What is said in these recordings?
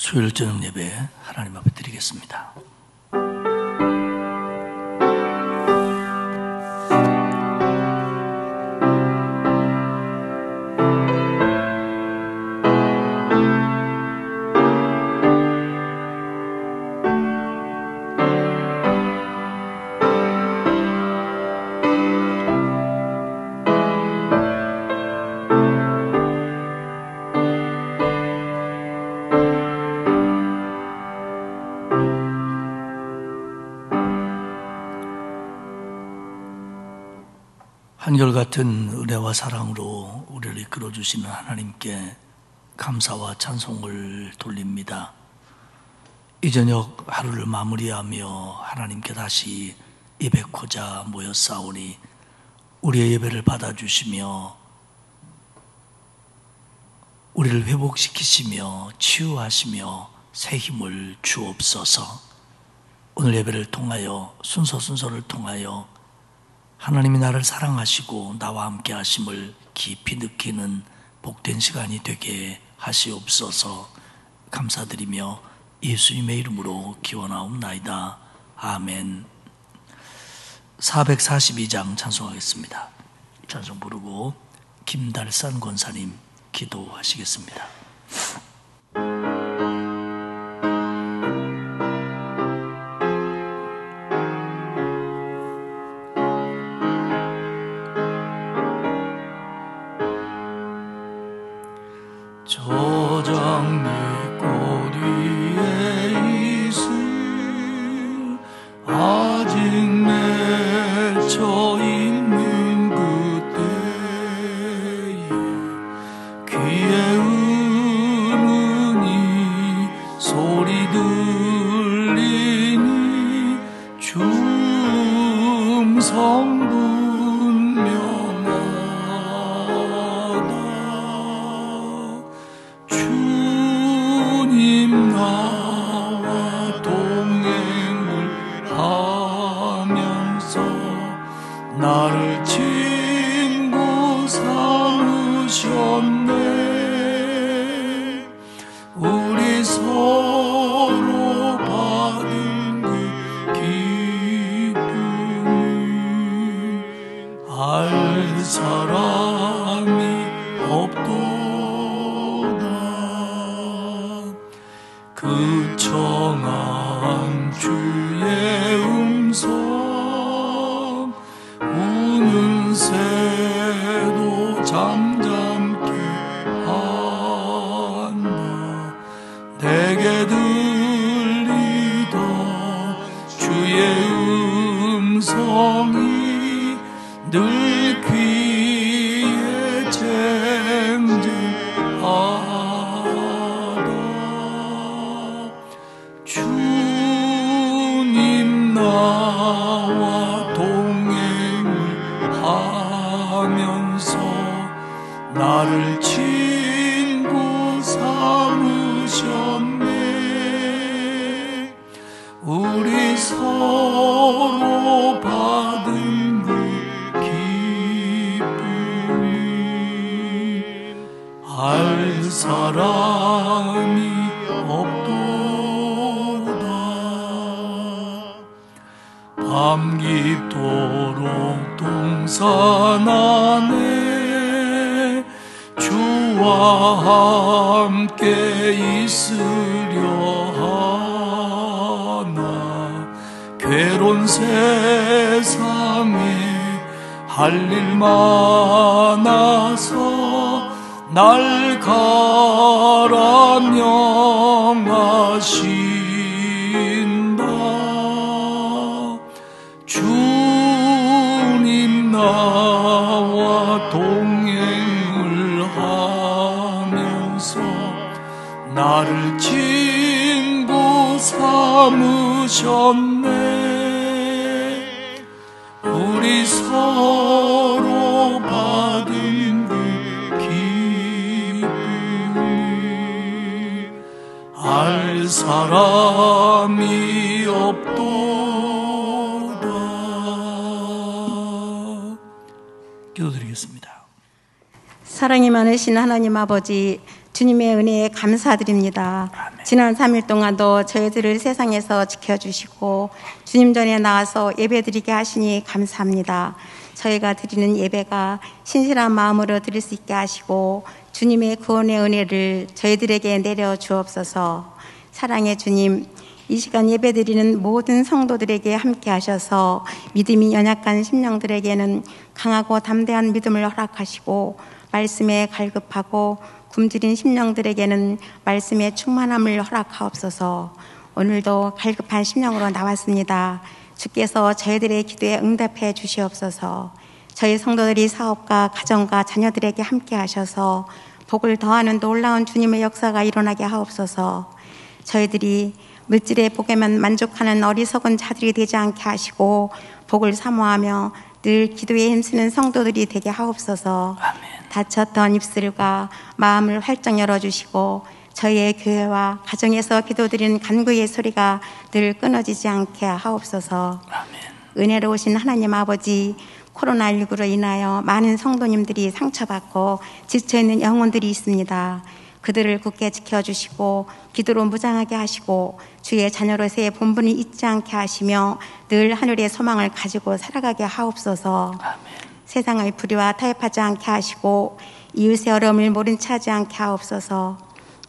수요일 저녁 예배 하나님 앞에 드리겠습니다. 한결같은 은혜와 사랑으로 우리를 이끌어 주시는 하나님께 감사와 찬송을 돌립니다. 이 저녁 하루를 마무리하며 하나님께 다시 예배코자 모였사오니 우리의 예배를 받아주시며 우리를 회복시키시며 치유하시며 새 힘을 주옵소서. 오늘 예배를 통하여 순서를 통하여 하나님이 나를 사랑하시고 나와 함께 하심을 깊이 느끼는 복된 시간이 되게 하시옵소서. 감사드리며 예수님의 이름으로 기원하옵나이다. 아멘. 442장 찬송하겠습니다. 찬송 부르고 김달산 권사님 기도하시겠습니다. 저장미 꼬리에 이슬 아직 맺혀 있는 그때에 귀에 은은히 소리 들리니 주음성 나를 친구 삼으셨네. 우리 서로 받은 그 기쁨을 알 사람이 없도다. 그 청한 주의 음성 우는 새도 잠잠케 한다. 내게 들리던 주의 음성이 늘 귀에 쟁쟁하다. 주님 나와 하면서 나를 친구 삼으셨네. 우리 서로 받은 그 기쁨을 알 사람이 없도다. 밤 깊도록 동산 안에 주와 함께 있으려 하나. 괴로운 세상에 할 일 많아서 날 가라 명하신다. 주님 나와 동행을 하면서 나를 친구 삼으셨네. 우리 서로 받은 그 기쁨을 알 사람이 없도다. 기도드리겠습니다. 사랑이 많으신 하나님 아버지, 주님의 은혜에 감사드립니다. 아멘. 지난 3일 동안도 저희들을 세상에서 지켜주시고 주님 전에 나와서 예배드리게 하시니 감사합니다. 저희가 드리는 예배가 신실한 마음으로 드릴 수 있게 하시고 주님의 구원의 은혜를 저희들에게 내려 주옵소서. 사랑의 주님, 이 시간 예배드리는 모든 성도들에게 함께 하셔서 믿음이 연약한 심령들에게는 강하고 담대한 믿음을 허락하시고 말씀에 갈급하고 굶주린 심령들에게는 말씀의 충만함을 허락하옵소서. 오늘도 갈급한 심령으로 나왔습니다. 주께서 저희들의 기도에 응답해 주시옵소서. 저희 성도들이 사업과 가정과 자녀들에게 함께 하셔서 복을 더하는 놀라운 주님의 역사가 일어나게 하옵소서. 저희들이 물질의 복에만 만족하는 어리석은 자들이 되지 않게 하시고 복을 사모하며 늘 기도에 힘쓰는 성도들이 되게 하옵소서. 아멘. 닫혔던 입술과 마음을 활짝 열어주시고 저희의 교회와 가정에서 기도드리는 간구의 소리가 늘 끊어지지 않게 하옵소서. 아멘. 은혜로우신 하나님 아버지, 코로나19로 인하여 많은 성도님들이 상처받고 지쳐있는 영혼들이 있습니다. 그들을 굳게 지켜주시고 기도로 무장하게 하시고 주의 자녀로서의 본분을 잊지 않게 하시며 늘 하늘의 소망을 가지고 살아가게 하옵소서. 아멘. 세상의 불의와 타협하지 않게 하시고 이웃의 어려움을 모른 채 하지 않게 하옵소서.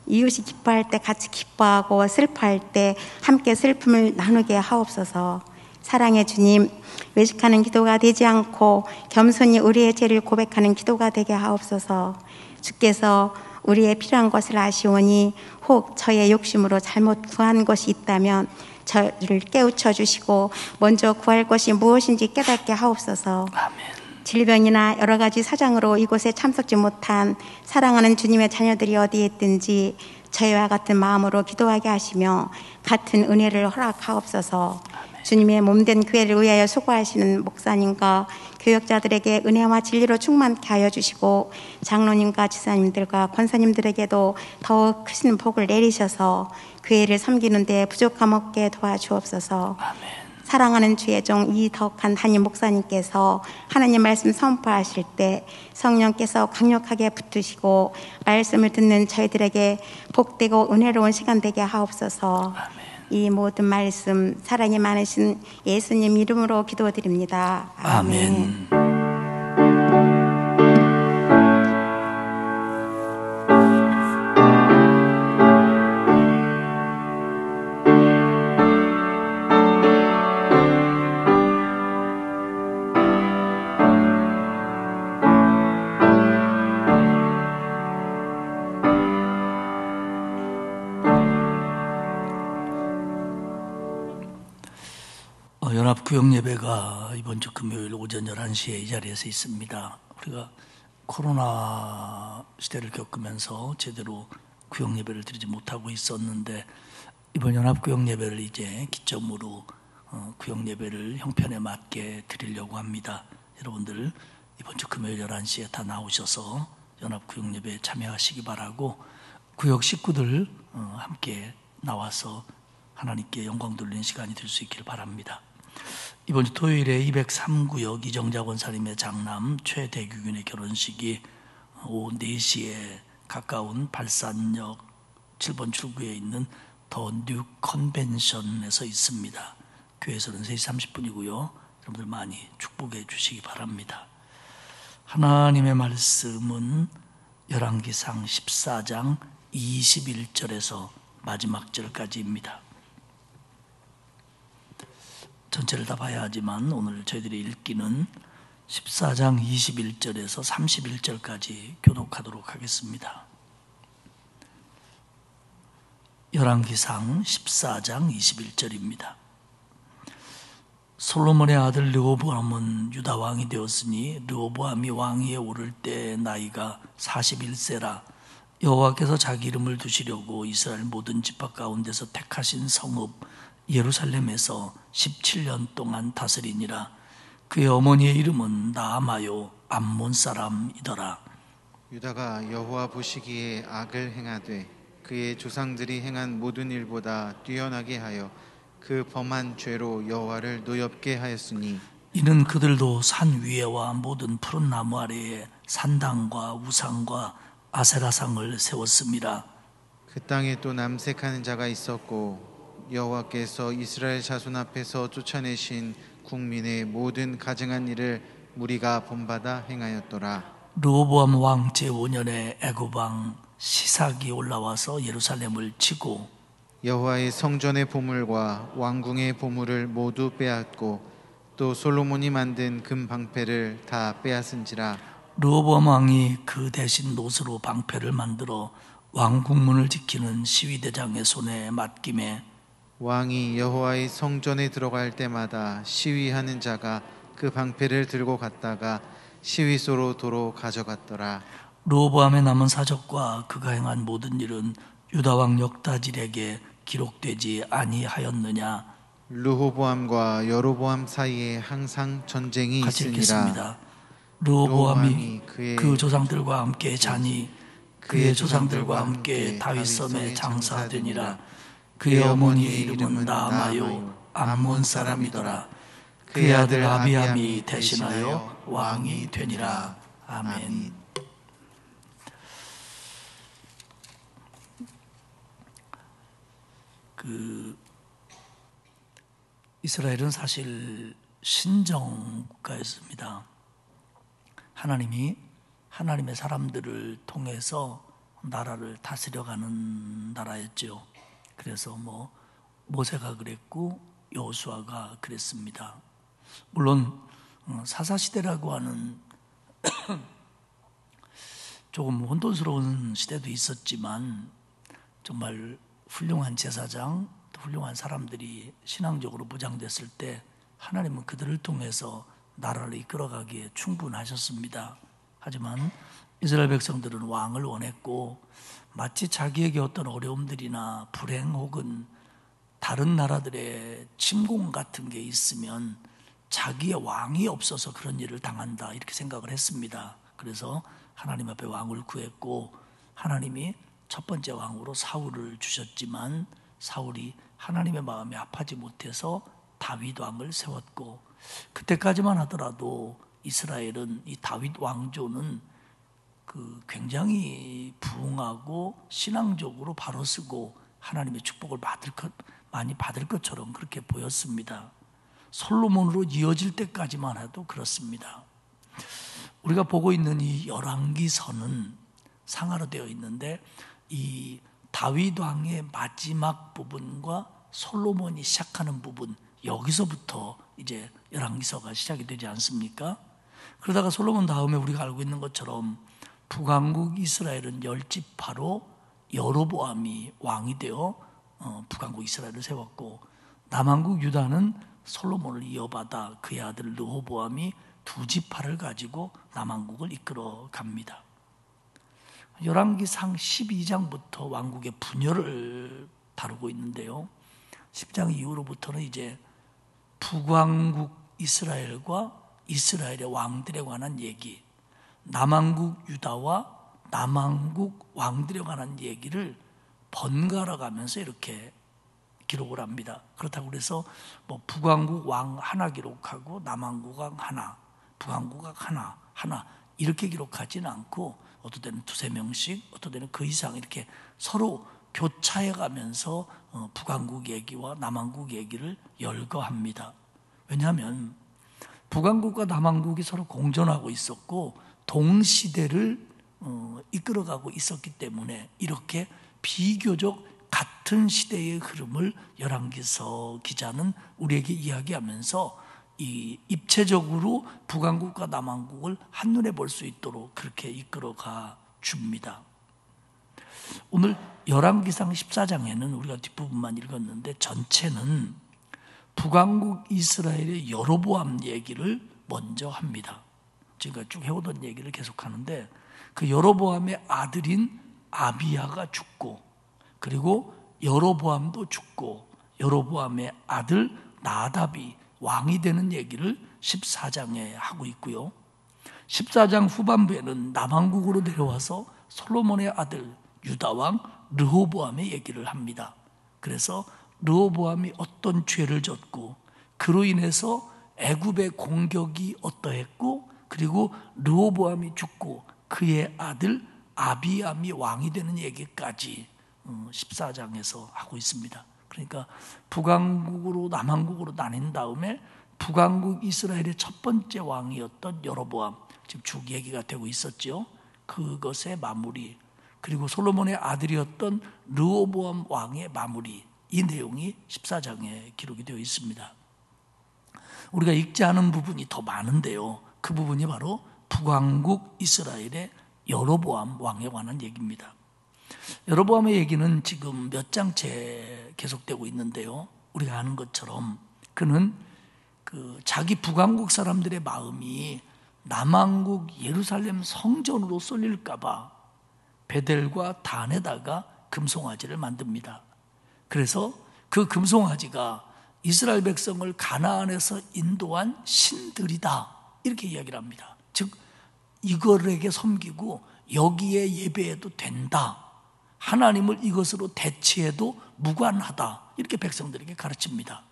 이웃이 기뻐할 때 같이 기뻐하고 슬퍼할 때 함께 슬픔을 나누게 하옵소서. 사랑의 주님, 외식하는 기도가 되지 않고 겸손히 우리의 죄를 고백하는 기도가 되게 하옵소서. 주께서 우리의 필요한 것을 아시오니 혹 저의 욕심으로 잘못 구한 것이 있다면 저를 깨우쳐 주시고 먼저 구할 것이 무엇인지 깨닫게 하옵소서. 아멘. 질병이나 여러 가지 사정으로 이곳에 참석지 못한 사랑하는 주님의 자녀들이 어디에 있든지 저희와 같은 마음으로 기도하게 하시며 같은 은혜를 허락하옵소서. 주님의 몸된 교회를 위하여 수고하시는 목사님과 교역자들에게 은혜와 진리로 충만케 하여 주시고 장로님과 지사님들과 권사님들에게도 더욱 크신 복을 내리셔서 교회를 섬기는 데 부족함 없게 도와주옵소서. 아멘. 사랑하는 주의 종 이덕한 담임 목사님께서 하나님 말씀 선포하실 때 성령께서 강력하게 붙으시고 말씀을 듣는 저희들에게 복되고 은혜로운 시간 되게 하옵소서. 아멘. 이 모든 말씀 사랑이 많으신 예수님 이름으로 기도드립니다. 아멘. 연합구역예배가 이번 주 금요일 오전 11시에 이 자리에서 있습니다. 우리가 코로나 시대를 겪으면서 제대로 구역예배를 드리지 못하고 있었는데 이번 연합구역예배를 이제 기점으로 구역예배를 형편에 맞게 드리려고 합니다. 여러분들 이번 주 금요일 11시에 다 나오셔서 연합구역예배에 참여하시기 바라고 구역 식구들 함께 나와서 하나님께 영광 돌리는 시간이 될 수 있기를 바랍니다. 이번 주 토요일에 203구역 이정자 권사님의 장남 최대규균의 결혼식이 오후 4시에 가까운 발산역 7번 출구에 있는 더 뉴 컨벤션에서 있습니다. 교회에서는 3시 30분이고요. 여러분들 많이 축복해 주시기 바랍니다. 하나님의 말씀은 열왕기상 14장 21절에서 마지막 절까지입니다. 전체를 다 봐야 하지만 오늘 저희들이 읽기는 14장 21절에서 31절까지 교독하도록 하겠습니다. 열왕기상 14장 21절입니다. 솔로몬의 아들 르호보암은 유다 왕이 되었으니 르호보암이 왕위에 오를 때 나이가 41세라. 여호와께서 자기 이름을 두시려고 이스라엘 모든 지파 가운데서 택하신 성읍 예루살렘에서 17년 동안 다스리니라. 그의 어머니의 이름은 나아마요 암몬 사람이더라. 유다가 여호와 보시기에 악을 행하되 그의 조상들이 행한 모든 일보다 뛰어나게 하여 그 범한 죄로 여호와를 노엽게 하였으니 이는 그들도 산 위에와 모든 푸른 나무 아래에 산당과 우상과 아세라상을 세웠습니다. 그 땅에 또 남색하는 자가 있었고 여호와께서 이스라엘 자손 앞에서 쫓아내신 국민의 모든 가증한 일을 무리가 본받아 행하였더라. 르호보암 왕 제5년에 애굽 왕 시삭이 올라와서 예루살렘을 치고 여호와의 성전의 보물과 왕궁의 보물을 모두 빼앗고 또 솔로몬이 만든 금 방패를 다 빼앗은지라. 르호보암 왕이 그 대신 노스로 방패를 만들어 왕궁문을 지키는 시위대장의 손에 맡김에 왕이 여호와의 성전에 들어갈 때마다 시위하는 자가 그 방패를 들고 갔다가 시위소로 도로 가져갔더라. 르호보암의 남은 사적과 그가 행한 모든 일은 유다 왕 역다질에게 기록되지 아니하였느냐. 르호보암과 여로보암 사이에 항상 전쟁이 같이 있으니라. 읽겠습니다. 르호보암이 그 조상들과 함께 자니 그의 조상들과 함께 다윗섬에 장사되니라. 그의 어머니의 이름은 나아마요 암몬 사람이더라. 그의 아들 아비암이 대신하여 왕이 되니라. 아멘. 이스라엘은 사실 신정 국가였습니다. 하나님이 하나님의 사람들을 통해서 나라를 다스려가는 나라였죠. 그래서 모세가 그랬고 여호수아가 그랬습니다. 물론 사사시대라고 하는 조금 혼돈스러운 시대도 있었지만 정말 훌륭한 제사장, 훌륭한 사람들이 신앙적으로 무장됐을 때 하나님은 그들을 통해서 나라를 이끌어가기에 충분하셨습니다. 하지만 이스라엘 백성들은 왕을 원했고 마치 자기에게 어떤 어려움들이나 불행 혹은 다른 나라들의 침공 같은 게 있으면 자기의 왕이 없어서 그런 일을 당한다 이렇게 생각을 했습니다. 그래서 하나님 앞에 왕을 구했고 하나님이 첫 번째 왕으로 사울을 주셨지만 사울이 하나님의 마음에 합하지 못해서 다윗 왕을 세웠고 그때까지만 하더라도 이스라엘은 이 다윗 왕조는 굉장히 부흥하고 신앙적으로 바로 쓰고 하나님의 축복을 많이 받을 것처럼 그렇게 보였습니다. 솔로몬으로 이어질 때까지만 해도 그렇습니다. 우리가 보고 있는 이 열왕기서는 상하로 되어 있는데 이 다윗 왕의 마지막 부분과 솔로몬이 시작하는 부분 여기서부터 이제 열왕기서가 시작이 되지 않습니까? 그러다가 솔로몬 다음에 우리가 알고 있는 것처럼 북왕국 이스라엘은 10지파로 여로보암이 왕이 되어 북왕국 이스라엘을 세웠고 남왕국 유다는 솔로몬을 이어받아 그의 아들 르호보암이 2지파를 가지고 남왕국을 이끌어 갑니다. 열왕기상 12장부터 왕국의 분열을 다루고 있는데요. 10장 이후로부터는 이제 북왕국 이스라엘과 이스라엘의 왕들에 관한 얘기, 남왕국 유다와 남왕국 왕들에 관한 얘기를 번갈아 가면서 이렇게 기록을 합니다. 그렇다고 그래서 북왕국 왕 하나 기록하고 남왕국 왕 하나, 북왕국 왕 하나 이렇게 기록하지는 않고 어떤 때는 2-3명씩, 어떤 때는 그 이상 이렇게 서로 교차해 가면서 북왕국 얘기와 남왕국 얘기를 열거합니다. 왜냐하면 북왕국과 남왕국이 서로 공존하고 있었고 동시대를 이끌어가고 있었기 때문에 이렇게 비교적 같은 시대의 흐름을 열왕기서 기자는 우리에게 이야기하면서 이 입체적으로 북왕국과 남왕국을 한눈에 볼 수 있도록 그렇게 이끌어가 줍니다. 오늘 열왕기상 14장에는 우리가 뒷부분만 읽었는데 전체는 북왕국 이스라엘의 여로보암 얘기를 먼저 합니다. 지금까지 쭉 해오던 얘기를 계속하는데 그 여로보암의 아들인 아비야가 죽고 그리고 여로보암도 죽고 여로보암의 아들 나답이 왕이 되는 얘기를 14장에 하고 있고요. 14장 후반부에는 남왕국으로 내려와서 솔로몬의 아들 유다왕 르호보암의 얘기를 합니다. 그래서 르호보암이 어떤 죄를 졌고 그로 인해서 애굽의 공격이 어떠했고 그리고 르호보암이 죽고 그의 아들 아비암이 왕이 되는 얘기까지 14장에서 하고 있습니다. 그러니까 북왕국으로 남왕국으로 나뉜 다음에 북왕국 이스라엘의 첫 번째 왕이었던 여로보암, 지금 쭉 얘기가 되고 있었죠. 그것의 마무리, 그리고 솔로몬의 아들이었던 르호보암 왕의 마무리, 이 내용이 14장에 기록이 되어 있습니다. 우리가 읽지 않은 부분이 더 많은데요, 그 부분이 바로 북왕국 이스라엘의 여로보암 왕에 관한 얘기입니다. 여로보암의 얘기는 지금 몇 장째 계속되고 있는데요, 우리가 아는 것처럼 그는 자기 북왕국 사람들의 마음이 남왕국 예루살렘 성전으로 쏠릴까 봐 베델과 단에다가 금송아지를 만듭니다. 그래서 그 금송아지가 이스라엘 백성을 가나안에서 인도한 신들이다, 이렇게 이야기를 합니다. 즉 이거에게 섬기고 여기에 예배해도 된다, 하나님을 이것으로 대치해도 무관하다, 이렇게 백성들에게 가르칩니다.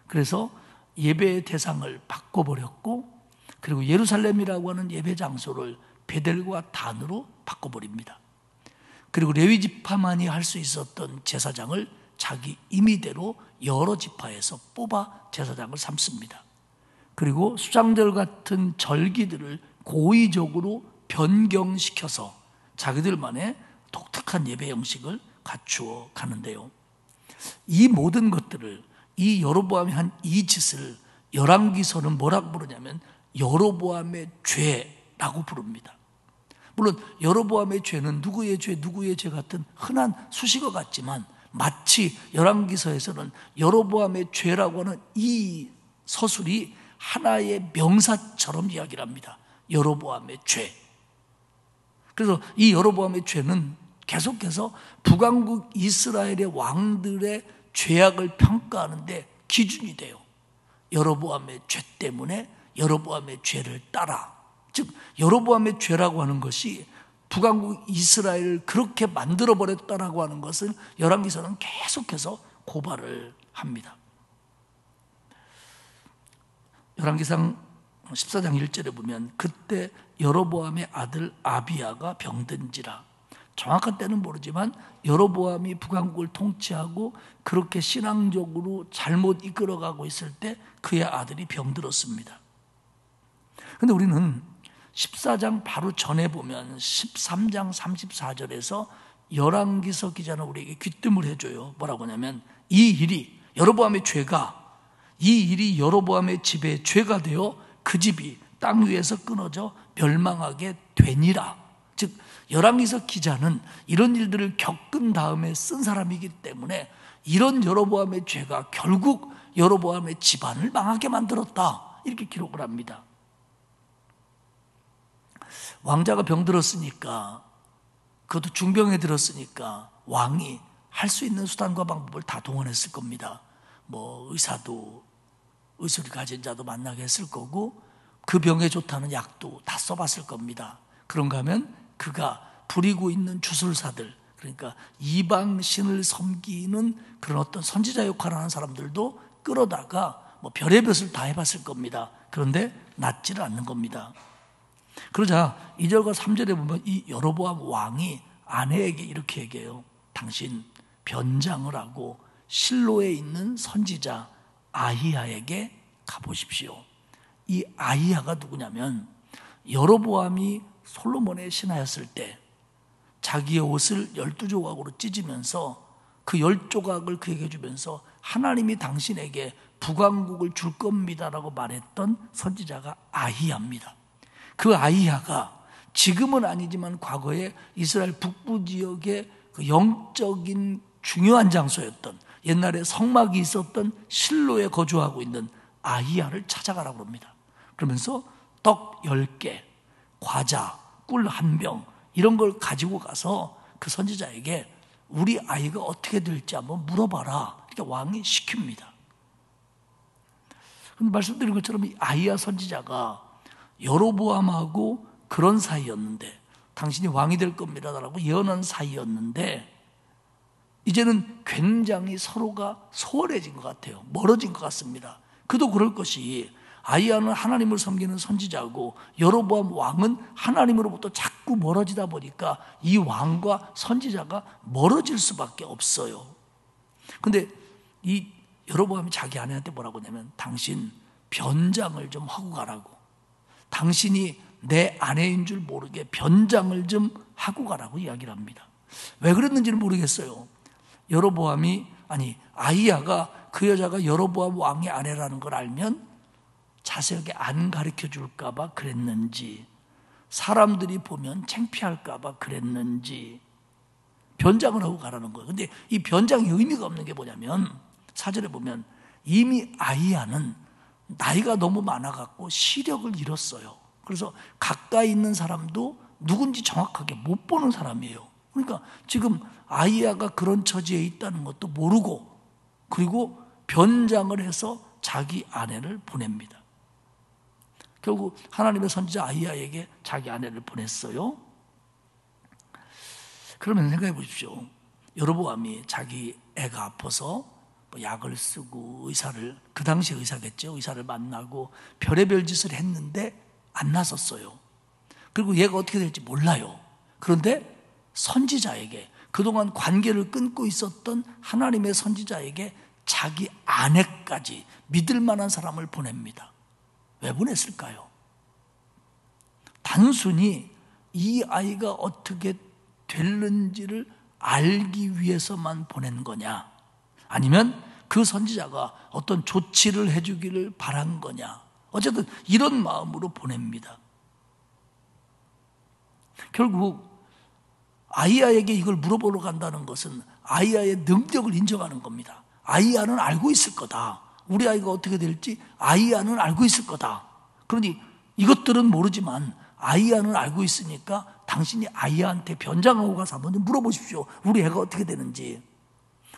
그래서 예배의 대상을 바꿔버렸고, 그리고 예루살렘이라고 하는 예배 장소를 베델과 단으로 바꿔버립니다. 그리고 레위 지파만이 할 수 있었던 제사장을 자기 임의대로 여러 지파에서 뽑아 제사장을 삼습니다. 그리고 수장절 같은 절기들을 고의적으로 변경시켜서 자기들만의 독특한 예배 형식을 갖추어 가는데요, 이 모든 것들을, 이 여로보암이 한 이 짓을 열왕기서는 뭐라고 부르냐면 여로보암의 죄라고 부릅니다. 물론 여로보암의 죄는 누구의 죄 같은 흔한 수식어 같지만, 마치 열왕기서에서는 여로보암의 죄라고 하는 이 서술이 하나의 명사처럼 이야기를 합니다. 여로보암의 죄. 그래서 이 여로보암의 죄는 계속해서 북왕국 이스라엘의 왕들의 죄악을 평가하는데 기준이 돼요. 여로보암의 죄 때문에 여로보암의 죄를 따라, 즉 여로보암의 죄라고 하는 것이 북왕국 이스라엘을 그렇게 만들어버렸다라고 하는 것을 열왕기서는 계속해서 고발을 합니다. 열왕기상 14장 1절에 보면 그때 여로보암의 아들 아비야가 병든지라, 정확한 때는 모르지만 여로보암이 북왕국을 통치하고 그렇게 신앙적으로 잘못 이끌어가고 있을 때 그의 아들이 병들었습니다. 그런데 우리는 14장 바로 전에 보면 13장 34절에서 열왕기서 기자는 우리에게 귀뜸을 해줘요. 뭐라고 하냐면 이 일이 여로보암의 죄가, 이 일이 여로보암의 집에 죄가 되어 그 집이 땅 위에서 끊어져 멸망하게 되니라. 즉 열왕기서 기자는 이런 일들을 겪은 다음에 쓴 사람이기 때문에 이런 여로보암의 죄가 결국 여로보암의 집안을 망하게 만들었다, 이렇게 기록을 합니다. 왕자가 병들었으니까, 그것도 중병에 들었으니까 왕이 할 수 있는 수단과 방법을 다 동원했을 겁니다. 의술을 가진 자도 만나게 했을 거고, 그 병에 좋다는 약도 다 써봤을 겁니다. 그런가 하면 그가 부리고 있는 주술사들, 그러니까 이방신을 섬기는 그런 어떤 선지자 역할을 하는 사람들도 끌어다가 별의별 다 해봤을 겁니다. 그런데 낫지를 않는 겁니다. 그러자 2절과 3절에 보면 이 여로보암 왕이 아내에게 이렇게 얘기해요. 당신 변장을 하고 실로에 있는 선지자 아히야에게 가보십시오. 이 아히야가 누구냐면 여로보암이 솔로몬의 신하였을 때 자기의 옷을 12조각으로 찢으면서 그 10조각을 그에게 주면서 하나님이 당신에게 북왕국을 줄 겁니다라고 말했던 선지자가 아히야입니다. 그 아히야가 지금은 아니지만 과거에 이스라엘 북부 지역의 그 영적인 중요한 장소였던, 옛날에 성막이 있었던 실로에 거주하고 있는 아히야를 찾아가라고 합니다. 그러면서 떡 10개, 과자, 꿀 1병 이런 걸 가지고 가서 그 선지자에게 우리 아이가 어떻게 될지 한번 물어봐라, 이렇게 왕이 시킵니다. 말씀드린 것처럼 이 아히야 선지자가 여로보암하고 그런 사이였는데, 당신이 왕이 될 겁니다라고 예언한 사이였는데, 이제는 굉장히 서로가 소원해진 것 같아요. 멀어진 것 같습니다. 그도 그럴 것이 아히야는 하나님을 섬기는 선지자고 여로보암 왕은 하나님으로부터 자꾸 멀어지다 보니까 이 왕과 선지자가 멀어질 수밖에 없어요. 근데 이 여로보암이 자기 아내한테 뭐라고 하냐면 당신 변장을 좀 하고 가라고, 당신이 내 아내인 줄 모르게 변장을 좀 하고 가라고 이야기를 합니다. 왜 그랬는지는 모르겠어요. 아히야가 그 여자가 여로보암 왕의 아내라는 걸 알면 자세하게 안 가르쳐 줄까 봐 그랬는지, 사람들이 보면 창피할까 봐 그랬는지 변장을 하고 가라는 거예요. 근데 이 변장이 의미가 없는 게 뭐냐면, 사절에 보면 이미 아히야는 나이가 너무 많아갖고 시력을 잃었어요. 그래서 가까이 있는 사람도 누군지 정확하게 못 보는 사람이에요. 그러니까 지금 아히야가 그런 처지에 있다는 것도 모르고, 그리고 변장을 해서 자기 아내를 보냅니다. 결국 하나님의 선지자 아히야에게 자기 아내를 보냈어요. 그러면 생각해 보십시오. 여로보암이 자기 애가 아파서 약을 쓰고 그 당시 의사겠죠. 의사를 만나고 별의별 짓을 했는데 안 나섰어요. 그리고 얘가 어떻게 될지 몰라요. 그런데 선지자에게, 그동안 관계를 끊고 있었던 하나님의 선지자에게 자기 아내까지 믿을 만한 사람을 보냅니다. 왜 보냈을까요? 단순히 이 아이가 어떻게 됐는지를 알기 위해서만 보낸 거냐, 아니면 그 선지자가 어떤 조치를 해주기를 바란 거냐, 어쨌든 이런 마음으로 보냅니다. 결국 아히야에게 이걸 물어보러 간다는 것은 아히야의 능력을 인정하는 겁니다. 아히야는 알고 있을 거다. 우리 아이가 어떻게 될지 아히야는 알고 있을 거다. 그러니 이것들은 모르지만 아히야는 알고 있으니까 당신이 아히야한테 변장하고 가서 한번 물어보십시오. 우리 애가 어떻게 되는지.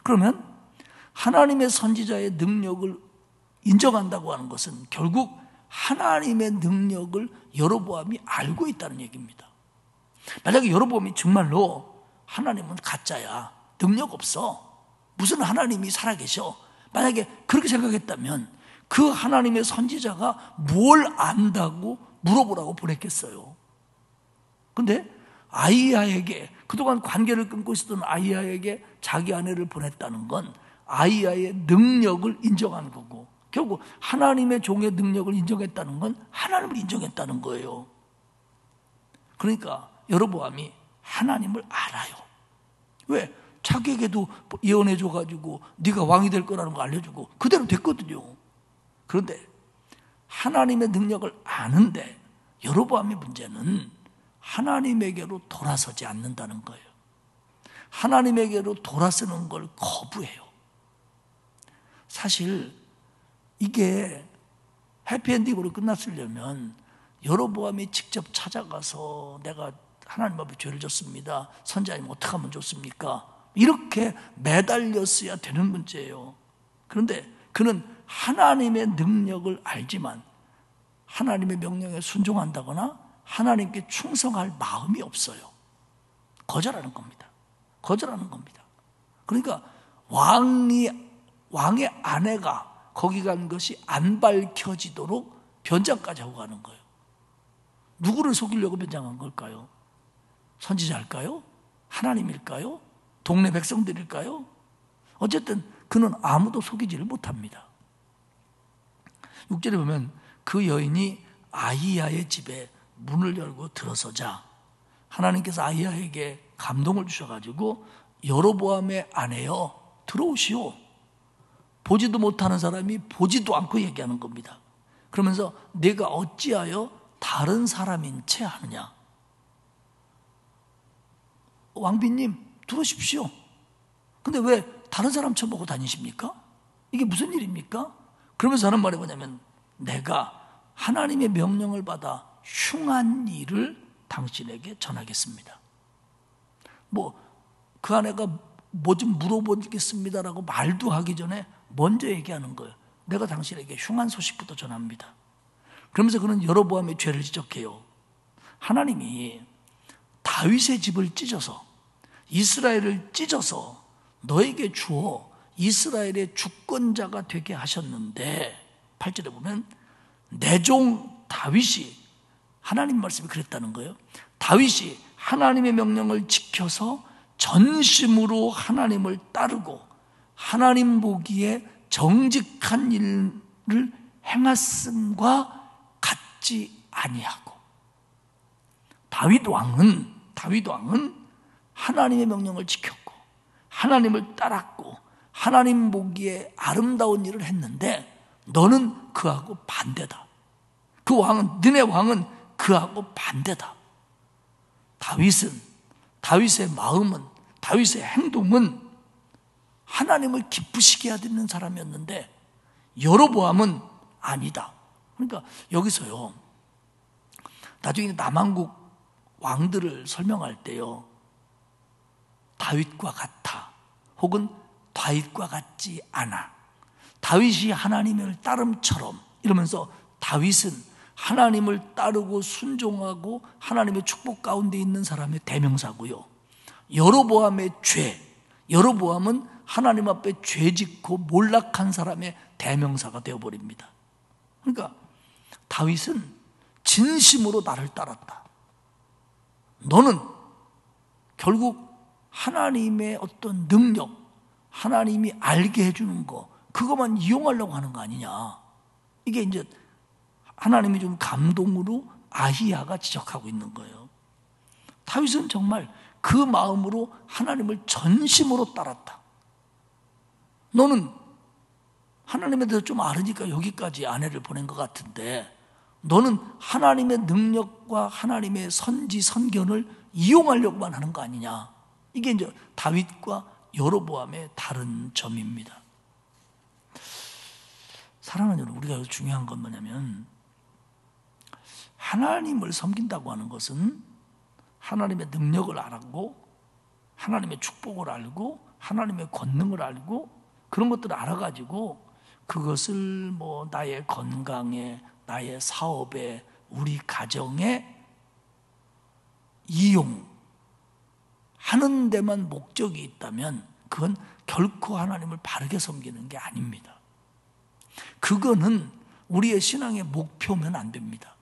그러면 하나님의 선지자의 능력을 인정한다고 하는 것은 결국 하나님의 능력을 여로보암이 알고 있다는 얘기입니다. 만약에 여로보암이 정말로 하나님은 가짜야, 능력 없어, 무슨 하나님이 살아계셔, 만약에 그렇게 생각했다면 그 하나님의 선지자가 뭘 안다고 물어보라고 보냈겠어요. 근데 아히야에게, 그동안 관계를 끊고 있었던 아히야에게 자기 아내를 보냈다는 건 아히야의 능력을 인정한 거고, 결국 하나님의 종의 능력을 인정했다는 건 하나님을 인정했다는 거예요. 그러니까 여로보암이 하나님을 알아요. 왜? 자기에게도 예언해 줘가지고 네가 왕이 될 거라는 거 알려주고 그대로 됐거든요. 그런데 하나님의 능력을 아는데 여로보암의 문제는 하나님에게로 돌아서지 않는다는 거예요. 하나님에게로 돌아서는 걸 거부해요. 사실 이게 해피엔딩으로 끝났으려면 여로보암이 직접 찾아가서 내가 하나님 앞에 죄를 졌습니다, 선지자님 어떻게 하면 좋습니까? 이렇게 매달렸어야 되는 문제예요. 그런데 그는 하나님의 능력을 알지만 하나님의 명령에 순종한다거나 하나님께 충성할 마음이 없어요. 거절하는 겁니다. 거절하는 겁니다. 그러니까 왕의 아내가 거기 간 것이 안 밝혀지도록 변장까지 하고 가는 거예요. 누구를 속이려고 변장한 걸까요? 선지자일까요? 하나님일까요? 동네 백성들일까요? 어쨌든 그는 아무도 속이지를 못합니다. 6절에 보면 그 여인이 아히야의 집에 문을 열고 들어서자 하나님께서 아히야에게 감동을 주셔가지고 여로보암의 아내여 들어오시오. 보지도 못하는 사람이 보지도 않고 얘기하는 겁니다. 그러면서 내가 어찌하여 다른 사람인 채 하느냐. 왕비님 들어오십시오. 근데 왜 다른 사람 쳐보고 다니십니까? 이게 무슨 일입니까? 그러면서 하는 말이 뭐냐면 내가 하나님의 명령을 받아 흉한 일을 당신에게 전하겠습니다. 그 아내가 뭐 좀 물어보겠습니다라고 말도 하기 전에 먼저 얘기하는 거예요. 내가 당신에게 흉한 소식부터 전합니다. 그러면서 그는 여로보암의 죄를 지적해요. 하나님이 다윗의 집을 찢어서 이스라엘을 찢어서 너에게 주어 이스라엘의 주권자가 되게 하셨는데 8절에 보면 내 종 다윗이, 하나님 말씀이 그랬다는 거예요. 다윗이 하나님의 명령을 지켜서 전심으로 하나님을 따르고 하나님 보기에 정직한 일을 행했음과 같지 아니하고, 다윗 왕은 하나님의 명령을 지켰고 하나님을 따랐고 하나님 보기에 아름다운 일을 했는데 너는 그하고 반대다. 그 왕은, 너네 왕은 그하고 반대다. 다윗의 마음은, 다윗의 행동은 하나님을 기쁘시게 해야 되는 사람이었는데 여로보암은 아니다. 그러니까 여기서요, 나중에 남한국 왕들을 설명할 때요, 다윗과 같아 혹은 다윗과 같지 않아, 다윗이 하나님을 따름처럼 이러면서 다윗은 하나님을 따르고 순종하고 하나님의 축복 가운데 있는 사람의 대명사고요, 여로보암의 죄, 여로보암은 하나님 앞에 죄짓고 몰락한 사람의 대명사가 되어버립니다. 그러니까 다윗은 진심으로 나를 따랐다. 너는 결국 하나님의 어떤 능력, 하나님이 알게 해주는 거, 그것만 이용하려고 하는 거 아니냐. 이게 이제 하나님이 좀 감동으로 아히야가 지적하고 있는 거예요. 다윗은 정말 그 마음으로 하나님을 전심으로 따랐다. 너는 하나님에 대해서 좀 알으니까 여기까지 아내를 보낸 것 같은데 너는 하나님의 능력과 하나님의 선지 선견을 이용하려고만 하는 거 아니냐. 이게 이제 다윗과 여로보암의 다른 점입니다. 사랑하는 여러분, 우리가 중요한 건 뭐냐면 하나님을 섬긴다고 하는 것은 하나님의 능력을 알고 하나님의 축복을 알고 하나님의 권능을 알고 그런 것들을 알아가지고 그것을 뭐 나의 건강에, 나의 사업에, 우리 가정에 이용하는 데만 목적이 있다면 그건 결코 하나님을 바르게 섬기는 게 아닙니다. 그거는 우리의 신앙의 목표면 안 됩니다.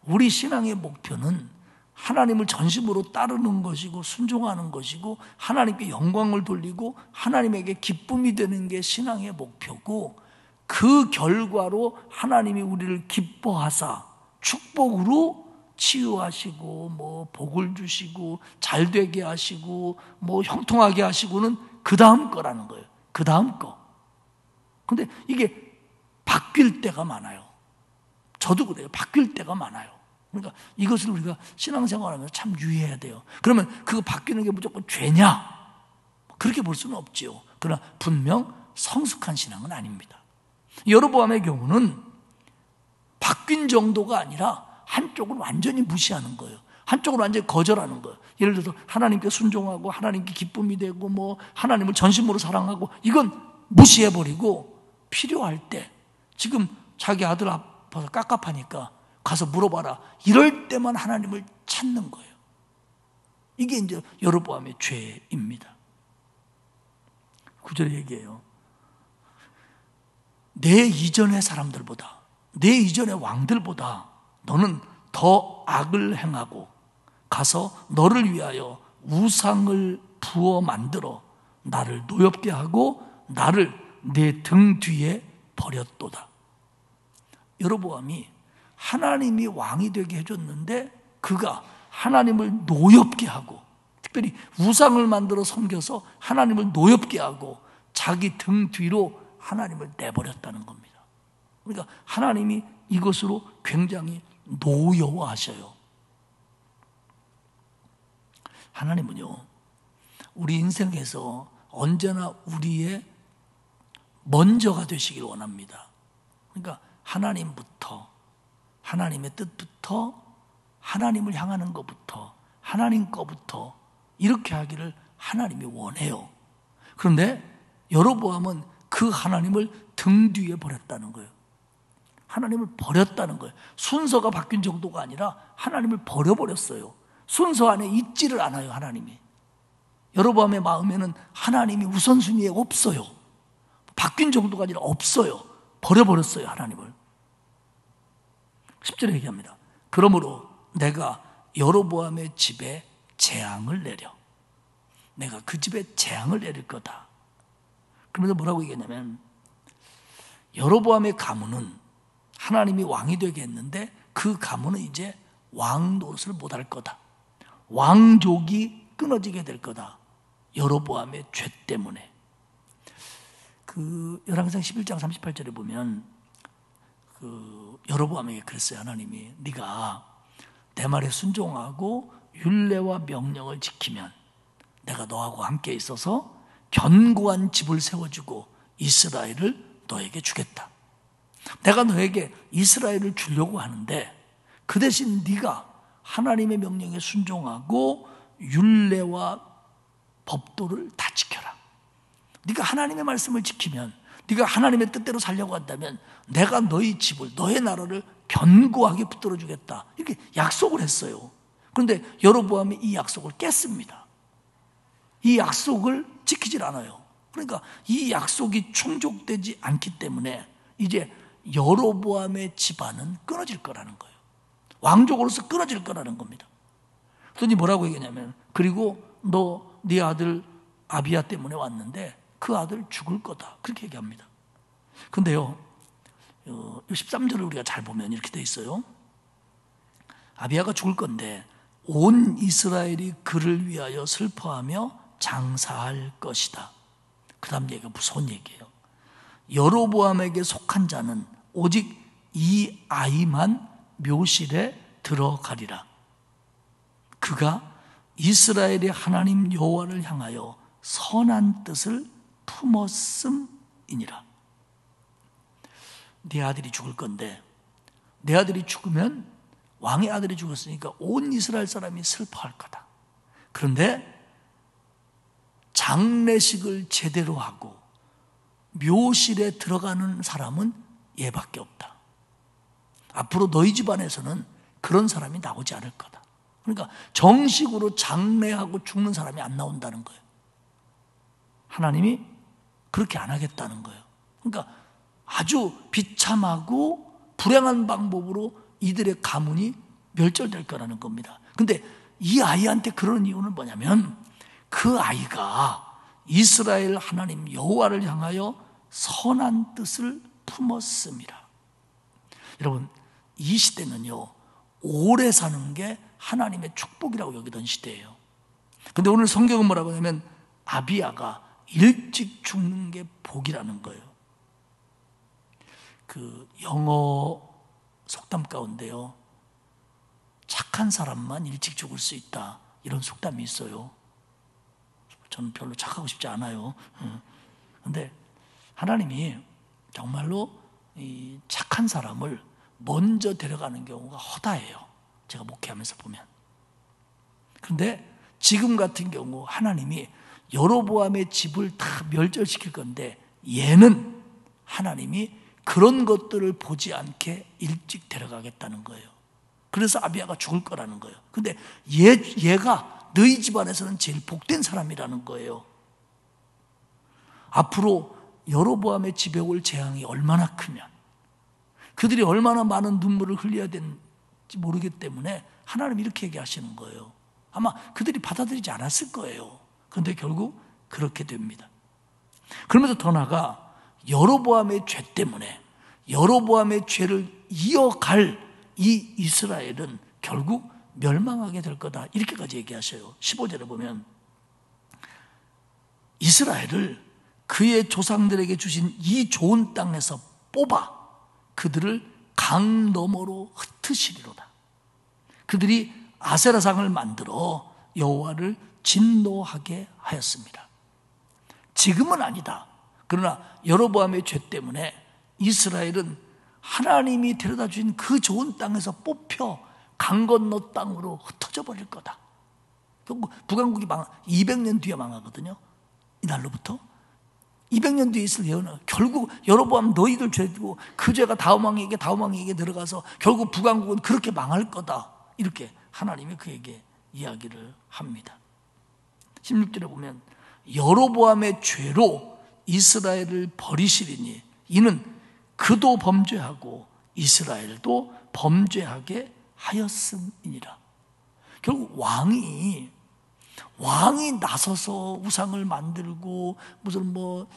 우리 신앙의 목표는 하나님을 전심으로 따르는 것이고 순종하는 것이고 하나님께 영광을 돌리고 하나님에게 기쁨이 되는 게 신앙의 목표고, 그 결과로 하나님이 우리를 기뻐하사 축복으로 치유하시고 뭐 복을 주시고 잘되게 하시고 뭐 형통하게 하시고는 그 다음 거라는 거예요. 그 다음 거. 근데 이게 바뀔 때가 많아요. 저도 그래요. 바뀔 때가 많아요. 그러니까 이것을 우리가 신앙생활하면서 참 유의해야 돼요. 그러면 그거 바뀌는 게 무조건 죄냐? 그렇게 볼 수는 없지요. 그러나 분명 성숙한 신앙은 아닙니다. 여로보암의 경우는 바뀐 정도가 아니라 한쪽을 완전히 무시하는 거예요. 한쪽을 완전히 거절하는 거예요. 예를 들어서 하나님께 순종하고 하나님께 기쁨이 되고 뭐 하나님을 전심으로 사랑하고 이건 무시해버리고 필요할 때, 지금 자기 아들 아파서 깝깝하니까 가서 물어봐라, 이럴 때만 하나님을 찾는 거예요. 이게 이제 여로보암의 죄입니다. 9절에 얘기해요. 내 이전의 사람들보다, 내 이전의 왕들보다 너는 더 악을 행하고 가서 너를 위하여 우상을 부어 만들어 나를 노엽게 하고 나를 내 등 뒤에 버렸도다. 여로보암이 하나님이 왕이 되게 해줬는데 그가 하나님을 노엽게 하고, 특별히 우상을 만들어 섬겨서 하나님을 노엽게 하고 자기 등 뒤로 하나님을 내버렸다는 겁니다. 그러니까 하나님이 이것으로 굉장히 노여워하셔요. 하나님은요, 우리 인생에서 언제나 우리의 먼저가 되시길 원합니다. 그러니까 하나님부터, 하나님의 뜻부터, 하나님을 향하는 것부터, 하나님 거부터 이렇게 하기를 하나님이 원해요. 그런데 여로보암은 그 하나님을 등 뒤에 버렸다는 거예요. 하나님을 버렸다는 거예요. 순서가 바뀐 정도가 아니라 하나님을 버려버렸어요. 순서 안에 있지를 않아요, 하나님이. 여로보암의 마음에는 하나님이 우선순위에 없어요. 바뀐 정도가 아니라 없어요. 버려버렸어요, 하나님을. 10절에 얘기합니다. 그러므로 내가 여로보암의 집에 재앙을 내려. 내가 그 집에 재앙을 내릴 거다. 그러면서 뭐라고 얘기했냐면, 여로보암의 가문은 하나님이 왕이 되게 했는데 그 가문은 이제 왕 노릇을 못할 거다. 왕족이 끊어지게 될 거다. 여로보암의 죄 때문에. 그 열왕기상 11장 38절에 보면 그 여로보암에게 그랬어요. 하나님이 네가 내 말에 순종하고 율례와 명령을 지키면 내가 너하고 함께 있어서 견고한 집을 세워주고 이스라엘을 너에게 주겠다. 내가 너에게 이스라엘을 주려고 하는데 그 대신 네가 하나님의 명령에 순종하고 율례와 법도를 다 지켜라. 네가 하나님의 말씀을 지키면, 네가 하나님의 뜻대로 살려고 한다면 내가 너희 집을, 너의 나라를 견고하게 붙들어 주겠다. 이렇게 약속을 했어요. 그런데 여로보암이 이 약속을 깼습니다. 이 약속을 지키질 않아요. 그러니까 이 약속이 충족되지 않기 때문에 이제 여로보암의 집안은 끊어질 거라는 거예요. 왕족으로서 끊어질 거라는 겁니다. 그러니 뭐라고 얘기하냐면, 그리고 너 네 아들 아비야 때문에 왔는데 그 아들 죽을 거다. 그렇게 얘기합니다. 근데요, 13절을 우리가 잘 보면 이렇게 돼 있어요. 아비야가 죽을 건데 온 이스라엘이 그를 위하여 슬퍼하며 장사할 것이다. 그 다음 얘기가 무서운 얘기예요. 여로보암에게 속한 자는 오직 이 아이만 묘실에 들어가리라. 그가 이스라엘의 하나님 여호와를 향하여 선한 뜻을 품었음이니라. 네 아들이 죽을 건데, 내 아들이 죽으면, 왕의 아들이 죽었으니까 온 이스라엘 사람이 슬퍼할 거다. 그런데 장례식을 제대로 하고 묘실에 들어가는 사람은 얘밖에 없다. 앞으로 너희 집안에서는 그런 사람이 나오지 않을 거다. 그러니까 정식으로 장례하고 죽는 사람이 안 나온다는 거예요. 하나님이 그렇게 안 하겠다는 거예요. 그러니까 아주 비참하고 불행한 방법으로 이들의 가문이 멸절될 거라는 겁니다. 근데 이 아이한테 그런 이유는 뭐냐면, 그 아이가 이스라엘 하나님 여호와를 향하여 선한 뜻을 품었습니다. 여러분, 이 시대는요, 오래 사는 게 하나님의 축복이라고 여기던 시대예요. 근데 오늘 성경은 뭐라고 하냐면, 아비야가 일찍 죽는 게 복이라는 거예요. 그 영어 속담 가운데요, 착한 사람만 일찍 죽을 수 있다, 이런 속담이 있어요. 저는 별로 착하고 싶지 않아요. 그런데 하나님이 정말로 이 착한 사람을 먼저 데려가는 경우가 허다해요. 제가 목회하면서 보면. 그런데 지금 같은 경우 하나님이 여로보암의 집을 다 멸절시킬 건데, 얘는 하나님이 그런 것들을 보지 않게 일찍 데려가겠다는 거예요. 그래서 아비야가 죽을 거라는 거예요. 근데 얘가 너희 집안에서는 제일 복된 사람이라는 거예요. 앞으로 여로보암의 집에 올 재앙이 얼마나 크면, 그들이 얼마나 많은 눈물을 흘려야 되는지 모르기 때문에 하나님 이렇게 얘기하시는 거예요. 아마 그들이 받아들이지 않았을 거예요. 그런데 결국 그렇게 됩니다. 그러면서 더 나아가 여로보암의 죄 때문에, 여로보암의 죄를 이어갈 이 이스라엘은 결국 멸망하게 될 거다, 이렇게까지 얘기하셔요. 15절에 보면 이스라엘을 그의 조상들에게 주신 이 좋은 땅에서 뽑아 그들을 강 너머로 흩으시리로다. 그들이 아세라상을 만들어 여호와를 진노하게 하였습니다. 지금은 아니다. 그러나 여로보암의 죄 때문에 이스라엘은 하나님이 데려다 주신 그 좋은 땅에서 뽑혀 강 건너 땅으로 흩어져 버릴 거다. 북왕국이 200년 뒤에 망하거든요. 이날로부터 200년 뒤에 있을 예언은 결국 여로보암 너희들 죄고 그 죄가 다음 왕에게 들어가서 결국 북왕국은 그렇게 망할 거다, 이렇게 하나님이 그에게 이야기를 합니다. 16절에 보면 여로보암의 죄로 이스라엘을 버리시리니 이는 그도 범죄하고 이스라엘도 범죄하게 하였음이니라. 결국 왕이 나서서 우상을 만들고 무슨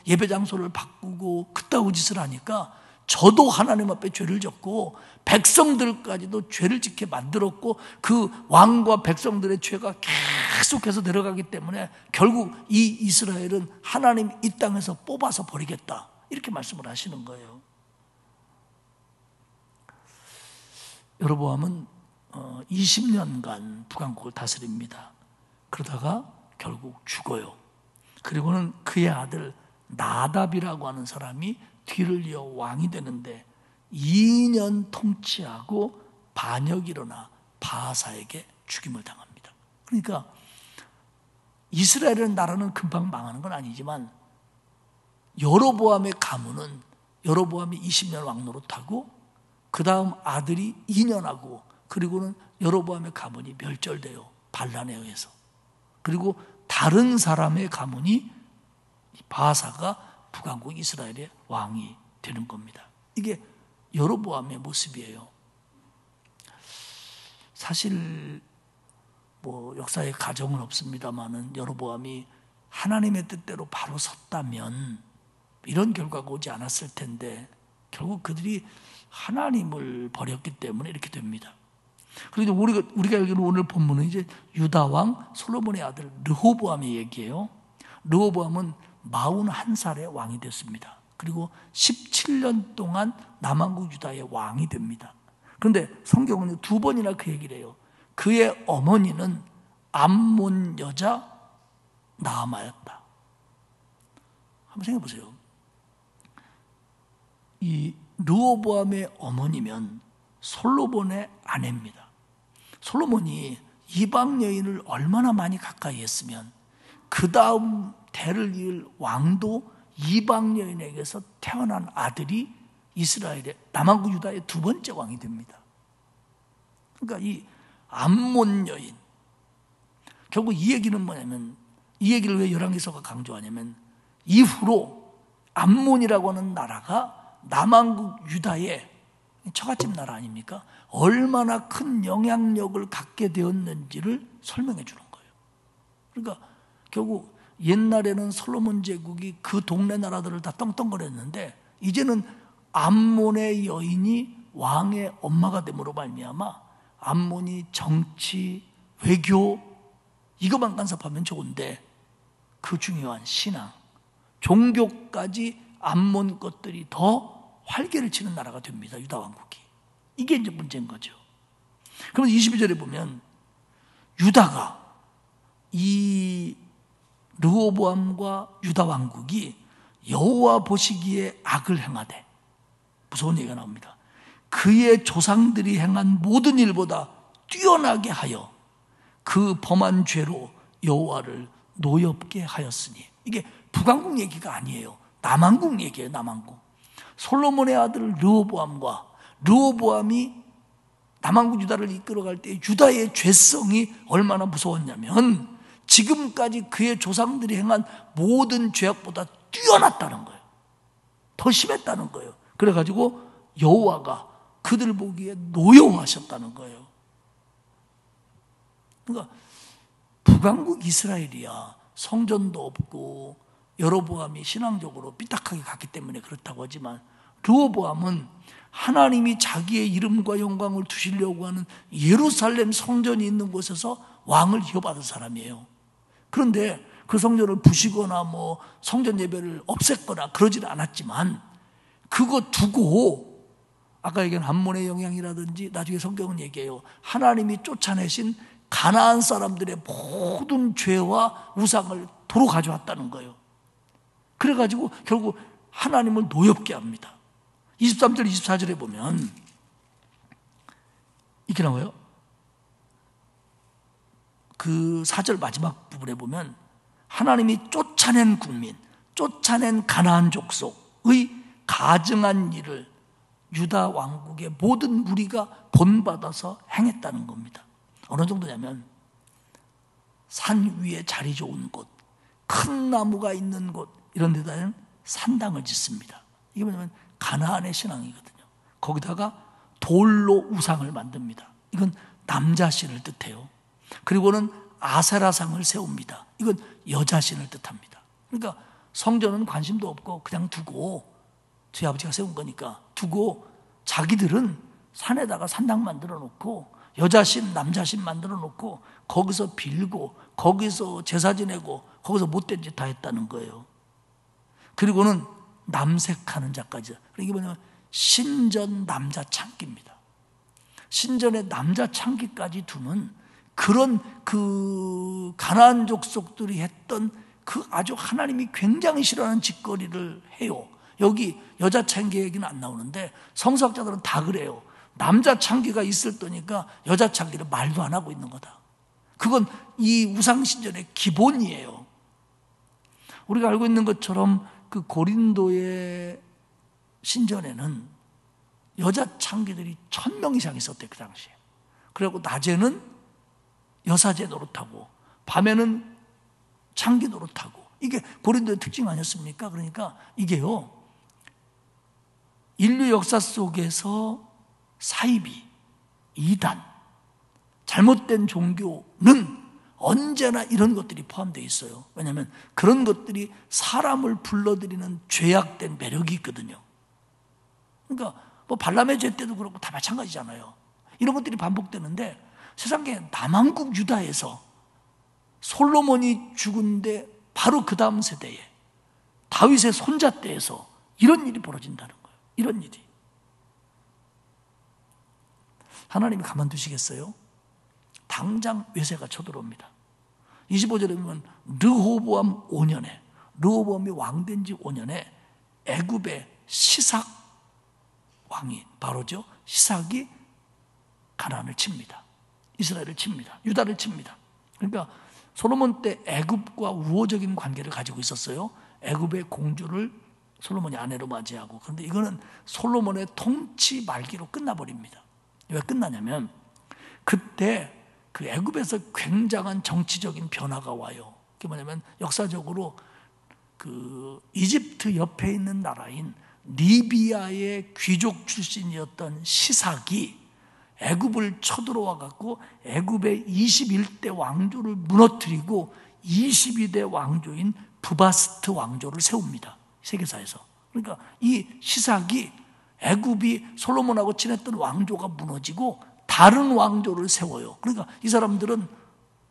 예배 장소를 바꾸고 그따구 짓을 하니까 저도 하나님 앞에 죄를 졌고 백성들까지도 죄를 짓게 만들었고 그 왕과 백성들의 죄가 계속해서 내려가기 때문에 결국 이 이스라엘은 하나님 이 땅에서 뽑아서 버리겠다, 이렇게 말씀을 하시는 거예요. 여로보암은 20년간 북왕국을 다스립니다. 그러다가 결국 죽어요. 그리고는 그의 아들 나답이라고 하는 사람이 뒤를 이어 왕이 되는데 2년 통치하고 반역이 일어나 바하사에게 죽임을 당합니다. 그러니까 이스라엘이라는 나라는 금방 망하는 건 아니지만 여로보암의 가문은 여로보암이 20년 왕노릇하고 그 다음 아들이 2년하고 그리고는 여로보암의 가문이 멸절돼요. 반란에 의해서. 그리고 다른 사람의 가문이 바하사가 북왕국 이스라엘의 왕이 되는 겁니다. 이게 여로보암의 모습이에요. 사실 역사에 가정은 없습니다만은 여로보암이 하나님의 뜻대로 바로 섰다면 이런 결과가 오지 않았을 텐데 결국 그들이 하나님을 버렸기 때문에 이렇게 됩니다. 그리고 우리가 여기는 오늘 본문은 이제 유다 왕 솔로몬의 아들 르호보암의 얘기예요. 르호보암은 41살에 왕이 됐습니다. 그리고 17년 동안 남왕국 유다의 왕이 됩니다. 그런데 성경은 2번이나 그 얘기를 해요. 그의 어머니는 암몬 여자 나아마였다. 한번 생각해 보세요. 이 르호보암의 어머니면 솔로몬의 아내입니다. 솔로몬이 이방 여인을 얼마나 많이 가까이 했으면 그 다음 대를 이을 왕도 이방 여인에게서 태어난 아들이 이스라엘의 남왕국 유다의 2번째 왕이 됩니다. 그러니까 이 암몬 여인, 결국 이 얘기는 뭐냐면, 이 얘기를 왜 열왕기서가 강조하냐면 이후로 암몬이라고 하는 나라가 남왕국 유다의 처갓집 나라 아닙니까? 얼마나 큰 영향력을 갖게 되었는지를 설명해 주는 거예요. 그러니까 결국 옛날에는 솔로몬 제국이 그 동네 나라들을 다 떵떵거렸는데 이제는 암몬의 여인이 왕의 엄마가 됨으로 말미암아 암몬이 정치, 외교 이것만 간섭하면 좋은데 그 중요한 신앙, 종교까지 암몬 것들이 더 활개를 치는 나라가 됩니다. 유다 왕국이. 이게 이제 문제인 거죠. 그러면 22절에 보면 유다가 이 르호보암과 유다 왕국이 여호와 보시기에 악을 행하되, 무서운 얘기가 나옵니다. 그의 조상들이 행한 모든 일보다 뛰어나게 하여 그 범한 죄로 여호와를 노엽게 하였으니, 이게 북왕국 얘기가 아니에요. 남왕국 얘기예요. 남왕국. 솔로몬의 아들 르호보암과 르호보암이 남왕국 유다를 이끌어갈 때 유다의 죄성이 얼마나 무서웠냐면 지금까지 그의 조상들이 행한 모든 죄악보다 뛰어났다는 거예요. 더 심했다는 거예요. 그래가지고 여호와가 그들 보기에 노여워하셨다는 거예요. 그러니까 북왕국 이스라엘이야 성전도 없고 여로보암이 신앙적으로 삐딱하게 갔기 때문에 그렇다고 하지만 르호보암은 하나님이 자기의 이름과 영광을 두시려고 하는 예루살렘 성전이 있는 곳에서 왕을 이어받은 사람이에요. 그런데 그 성전을 부시거나 성전 예배를 없앴거나 그러지는 않았지만 그거 두고 아까 얘기한 암몬의 영향이라든지 나중에 성경은 얘기해요. 하나님이 쫓아내신 가나안 사람들의 모든 죄와 우상을 도로 가져왔다는 거예요. 그래가지고 결국 하나님을 노엽게 합니다. 23절 24절에 보면 이렇게 나와요. 그 4절 마지막 부분에 보면 하나님이 쫓아낸 국민, 쫓아낸 가나안 족속의 가증한 일을 유다 왕국의 모든 무리가 본받아서 행했다는 겁니다. 어느 정도냐면 산 위에 자리 좋은 곳, 큰 나무가 있는 곳 이런 데다는 산당을 짓습니다. 이게 뭐냐면 가나안의 신앙이거든요. 거기다가 돌로 우상을 만듭니다. 이건 남자신을 뜻해요. 그리고는 아세라상을 세웁니다. 이건 여자신을 뜻합니다. 그러니까 성전은 관심도 없고 그냥 두고, 저희 아버지가 세운 거니까 두고, 자기들은 산에다가 산당 만들어 놓고 여자신 남자신 만들어 놓고 거기서 빌고 거기서 제사 지내고 거기서 못된 짓 다 했다는 거예요. 그리고는 남색하는 자까지. 이게 뭐냐면 신전 남자 창기입니다. 신전에 남자 창기까지 두는 그런 그 가나안 족속들이 했던 그 아주 하나님이 굉장히 싫어하는 짓거리를 해요. 여기 여자 창기 얘기는 안 나오는데 성서학자들은 다 그래요. 남자 창기가 있을 때니까 여자 창기를 말도 안 하고 있는 거다. 그건 이 우상신전의 기본이에요. 우리가 알고 있는 것처럼 그 고린도의 신전에는 여자 창기들이 1000명 이상 있었대요, 그 당시에. 그리고 낮에는 여사제 노릇하고 밤에는 창기 노릇하고, 이게 고린도의 특징 아니었습니까? 그러니까 이게요, 인류 역사 속에서 사이비, 이단, 잘못된 종교는 언제나 이런 것들이 포함되어 있어요. 왜냐하면 그런 것들이 사람을 불러들이는 죄악된 매력이 있거든요. 그러니까 뭐 발람의 죄 때도 그렇고 다 마찬가지잖아요. 이런 것들이 반복되는데, 세상에 남한국 유다에서 솔로몬이 죽은데 바로 그 다음 세대에 다윗의 손자 때에서 이런 일이 벌어진다는 거예요. 이런 일이. 하나님이 가만두시겠어요? 당장 외세가 쳐들어옵니다. 25절에 보면 르호보암 5년에, 르호보암이 왕된 지 5년에 애굽의 시삭 왕이, 바로죠, 시삭이 가나안을 칩니다. 이스라엘을 칩니다. 유다를 칩니다. 그러니까 솔로몬 때 애굽과 우호적인 관계를 가지고 있었어요. 애굽의 공주를 솔로몬이 아내로 맞이하고. 그런데 이거는 솔로몬의 통치 말기로 끝나버립니다. 왜 끝나냐면 그때 그 애굽에서 굉장한 정치적인 변화가 와요. 그게 뭐냐면 역사적으로 그 이집트 옆에 있는 나라인 리비아의 귀족 출신이었던 시삭이 애굽을 쳐들어와 갖고 애굽의 21대 왕조를 무너뜨리고 22대 왕조인 부바스트 왕조를 세웁니다. 세계사에서. 그러니까 이 시삭이 애굽이 솔로몬하고 친했던 왕조가 무너지고 다른 왕조를 세워요. 그러니까 이 사람들은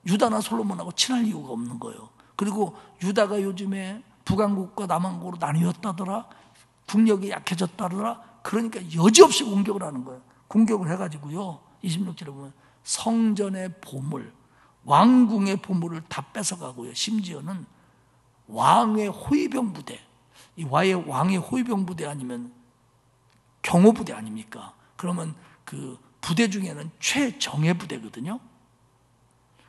유다나 솔로몬하고 친할 이유가 없는 거예요. 그리고 유다가 요즘에 북왕국과 남왕국으로 나뉘었다더라, 국력이 약해졌다더라. 그러니까 여지없이 공격을 하는 거예요. 공격을 해가지고요, 26절에 보면 성전의 보물, 왕궁의 보물을 다 뺏어가고요. 심지어는 왕의 호위병 부대, 이 왕의 호위병 부대 아니면 경호부대 아닙니까? 그러면 그 부대 중에는 최정예 부대거든요.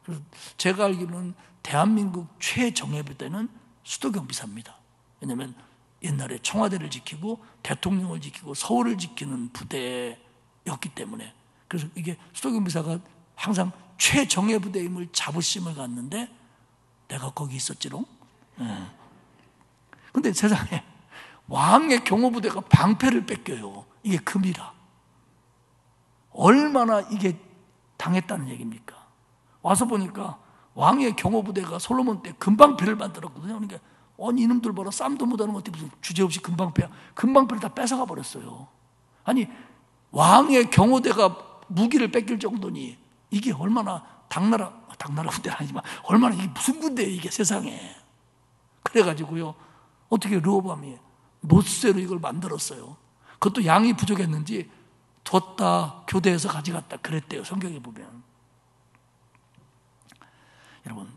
그래서 제가 알기로는 대한민국 최정예 부대는 수도경비사입니다. 왜냐하면 옛날에 청와대를 지키고 대통령을 지키고 서울을 지키는 부대였기 때문에. 그래서 이게 수도경비사가 항상 최정예 부대임을 자부심을 갖는데 내가 거기 있었지롱. 근데 세상에 왕의 경호부대가 방패를 뺏겨요. 이게 금이라. 얼마나 이게 당했다는 얘기입니까? 와서 보니까 왕의 경호부대가 솔로몬 때 금방패를 만들었거든요. 그러니까 이놈들 봐라, 쌈도 못하는 것들이 무슨 주제없이 금방패야. 금방패를 다 뺏어가 버렸어요. 아니, 왕의 경호대가 무기를 뺏길 정도니 이게 얼마나 당나라 군대는 아니지만 얼마나 이게 무슨 군대예요, 이게 세상에. 그래가지고요, 어떻게 르호보암이 못새로 이걸 만들었어요. 그것도 양이 부족했는지 뒀다 교대해서 가져갔다 그랬대요, 성경에 보면. 여러분,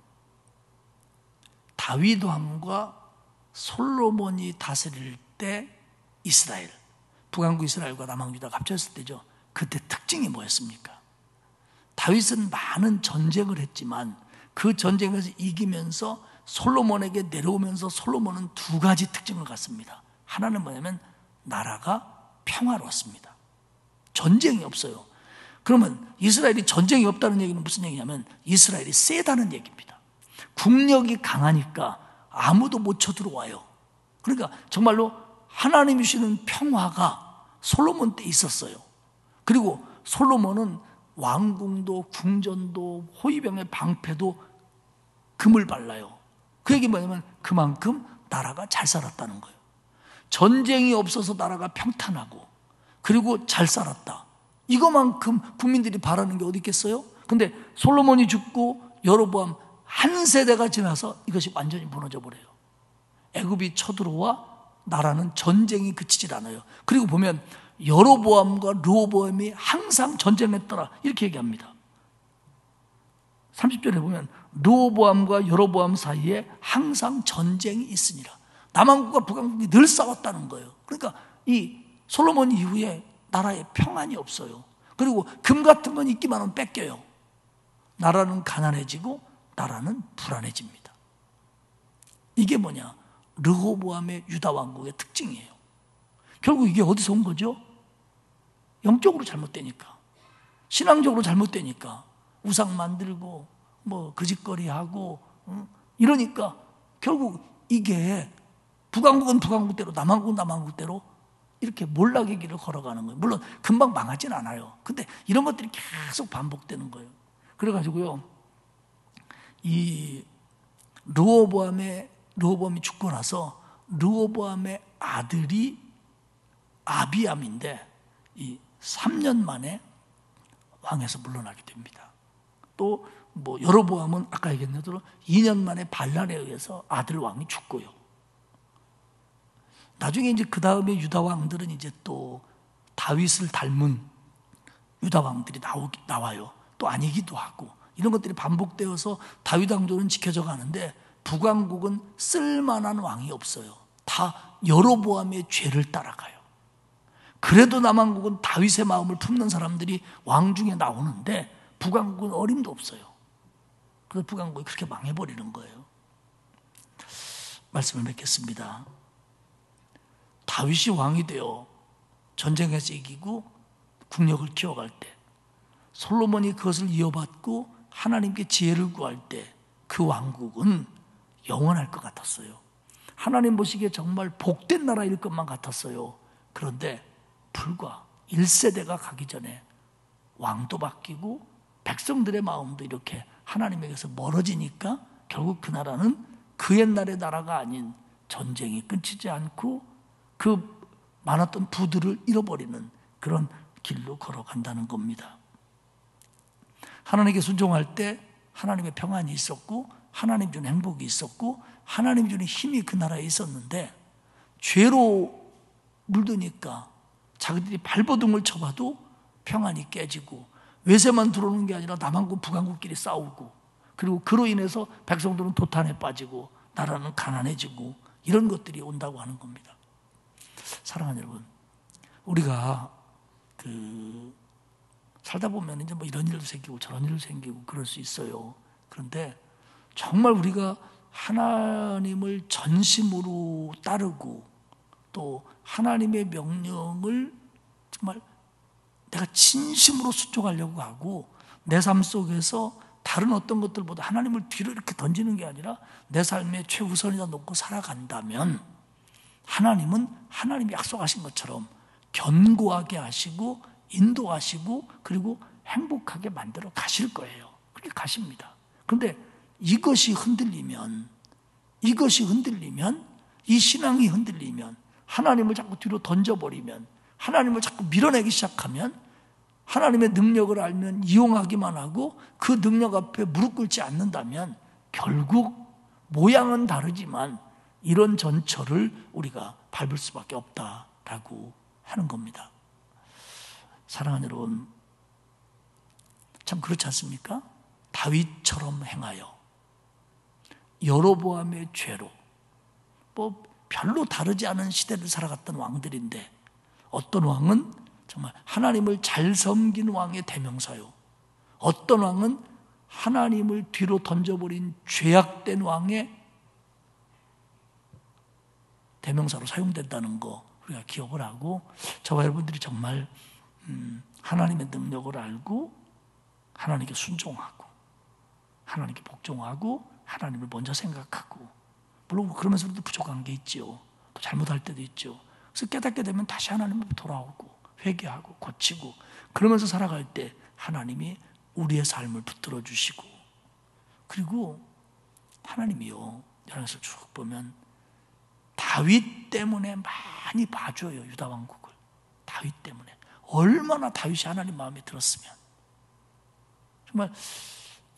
다윗 왕과 솔로몬이 다스릴 때 이스라엘, 북왕국 이스라엘과 남왕 유다가 합쳤을 때죠. 그때 특징이 뭐였습니까? 다윗은 많은 전쟁을 했지만 그 전쟁에서 이기면서 솔로몬에게 내려오면서 솔로몬은 두 가지 특징을 갖습니다. 하나는 뭐냐면 나라가 평화로웠습니다. 전쟁이 없어요. 그러면 이스라엘이 전쟁이 없다는 얘기는 무슨 얘기냐면 이스라엘이 세다는 얘기입니다. 국력이 강하니까 아무도 못 쳐들어와요. 그러니까 정말로 하나님이 주시는 평화가 솔로몬 때 있었어요. 그리고 솔로몬은 왕궁도 궁전도 호위병의 방패도 금을 발라요. 그 얘기 뭐냐면 그만큼 나라가 잘 살았다는 거예요. 전쟁이 없어서 나라가 평탄하고 그리고 잘 살았다. 이거만큼 국민들이 바라는 게 어디 있겠어요? 근데 솔로몬이 죽고 여로보암 한 세대가 지나서 이것이 완전히 무너져 버려요. 애굽이 쳐들어와 나라는 전쟁이 그치질 않아요. 그리고 보면 여로보암과 르호보암이 항상 전쟁했더라 이렇게 얘기합니다. 30절에 보면 르호보암과 여로보암 사이에 항상 전쟁이 있으니라. 남왕국과 북왕국이 늘 싸웠다는 거예요. 그러니까 이 솔로몬 이후에 나라에 평안이 없어요. 그리고 금 같은 건 있기만 하면 뺏겨요. 나라는 가난해지고 나라는 불안해집니다. 이게 뭐냐? 르호보암의 유다 왕국의 특징이에요. 결국 이게 어디서 온 거죠? 영적으로 잘못되니까, 신앙적으로 잘못되니까, 우상 만들고 뭐 거짓거리하고 이러니까 결국 이게 북왕국은 북왕국대로 남왕국은 남왕국대로 이렇게 몰락의 길을 걸어가는 거예요. 물론 금방 망하진 않아요. 근데 이런 것들이 계속 반복되는 거예요. 그래가지고요, 이 르호보암이 죽고 나서 르호보암의 아들이 아비암인데 이 3년 만에 왕에서 물러나게 됩니다. 또 뭐 여로보암은 아까 얘기했던 대로 2년 만에 반란에 의해서 아들 왕이 죽고요. 나중에 이제 그 다음에 유다 왕들은 이제 또 다윗을 닮은 유다 왕들이 나와요. 또 아니기도 하고 이런 것들이 반복되어서 다윗 왕조는 지켜져 가는데 북왕국은 쓸만한 왕이 없어요. 다 여로보암의 죄를 따라가요. 그래도 남왕국은 다윗의 마음을 품는 사람들이 왕 중에 나오는데 북왕국은 어림도 없어요. 그래서 북왕국이 그렇게 망해버리는 거예요. 말씀을 맺겠습니다. 다윗이 왕이 되어 전쟁에서 이기고 국력을 키워갈 때, 솔로몬이 그것을 이어받고 하나님께 지혜를 구할 때 그 왕국은 영원할 것 같았어요. 하나님 보시기에 정말 복된 나라일 것만 같았어요. 그런데 불과 1세대가 가기 전에 왕도 바뀌고 백성들의 마음도 이렇게 하나님에게서 멀어지니까 결국 그 나라는 그 옛날의 나라가 아닌 전쟁이 끊이지 않고 그 많았던 부들을 잃어버리는 그런 길로 걸어간다는 겁니다. 하나님께 순종할 때 하나님의 평안이 있었고 하나님 주는 행복이 있었고 하나님 주는 힘이 그 나라에 있었는데 죄로 물드니까 자기들이 발버둥을 쳐봐도 평안이 깨지고 외세만 들어오는 게 아니라 남한국 북한국끼리 싸우고 그리고 그로 인해서 백성들은 도탄에 빠지고 나라는 가난해지고 이런 것들이 온다고 하는 겁니다. 사랑하는 여러분, 우리가 살다 보면 이제 뭐 이런 일도 생기고 저런 일도 생기고 그럴 수 있어요. 그런데 정말 우리가 하나님을 전심으로 따르고 또 하나님의 명령을 정말 내가 진심으로 순종하려고 하고 내 삶 속에서 다른 어떤 것들보다 하나님을 뒤로 이렇게 던지는 게 아니라 내 삶의 최우선이다 놓고 살아간다면 하나님은 하나님이 약속하신 것처럼 견고하게 하시고 인도하시고 그리고 행복하게 만들어 가실 거예요. 그렇게 가십니다. 그런데 이것이 흔들리면 이 신앙이 흔들리면 하나님을 자꾸 뒤로 던져버리면 하나님을 자꾸 밀어내기 시작하면 하나님의 능력을 알면 이용하기만 하고 그 능력 앞에 무릎 꿇지 않는다면 결국 모양은 다르지만 이런 전철을 우리가 밟을 수밖에 없다라고 하는 겁니다. 사랑하는 여러분, 참 그렇지 않습니까? 다윗처럼 행하여 여로보암의 죄로 뭐 별로 다르지 않은 시대를 살아갔던 왕들인데 어떤 왕은 정말 하나님을 잘 섬긴 왕의 대명사요, 어떤 왕은 하나님을 뒤로 던져버린 죄악된 왕의 대명사로 사용된다는 거 우리가 기억을 하고 저와 여러분들이 정말 하나님의 능력을 알고 하나님께 순종하고 하나님께 복종하고 하나님을 먼저 생각하고 물론 그러면서도 부족한 게 있죠. 또 잘못할 때도 있죠. 그래서 깨닫게 되면 다시 하나님으로 돌아오고 회개하고 고치고 그러면서 살아갈 때 하나님이 우리의 삶을 붙들어 주시고, 그리고 하나님이요, 열왕기서 쭉 보면 다윗 때문에 많이 봐줘요. 유다 왕국을. 다윗 때문에. 얼마나 다윗이 하나님 마음에 들었으면. 정말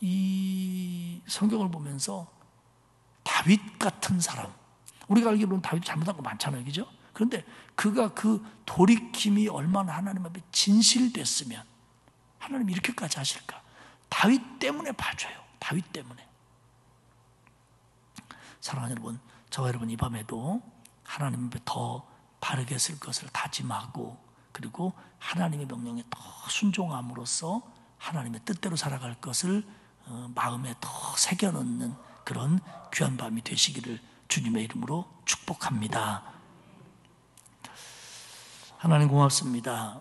이 성경을 보면서 다윗 같은 사람, 우리가 알기로는 다윗이 잘못한 거 많잖아요, 그죠? 그런데 그가 그 돌이킴이 얼마나 하나님 앞에 진실됐으면 하나님이 이렇게까지 하실까? 다윗 때문에 봐줘요. 다윗 때문에. 사랑하는 여러분, 저와 여러분 이 밤에도 하나님 앞에 더 바르게 쓸 것을 다짐하고, 그리고 하나님의 명령에 더 순종함으로써 하나님의 뜻대로 살아갈 것을 마음에 더 새겨넣는 그런 귀한 밤이 되시기를 주님의 이름으로 축복합니다. 하나님 고맙습니다.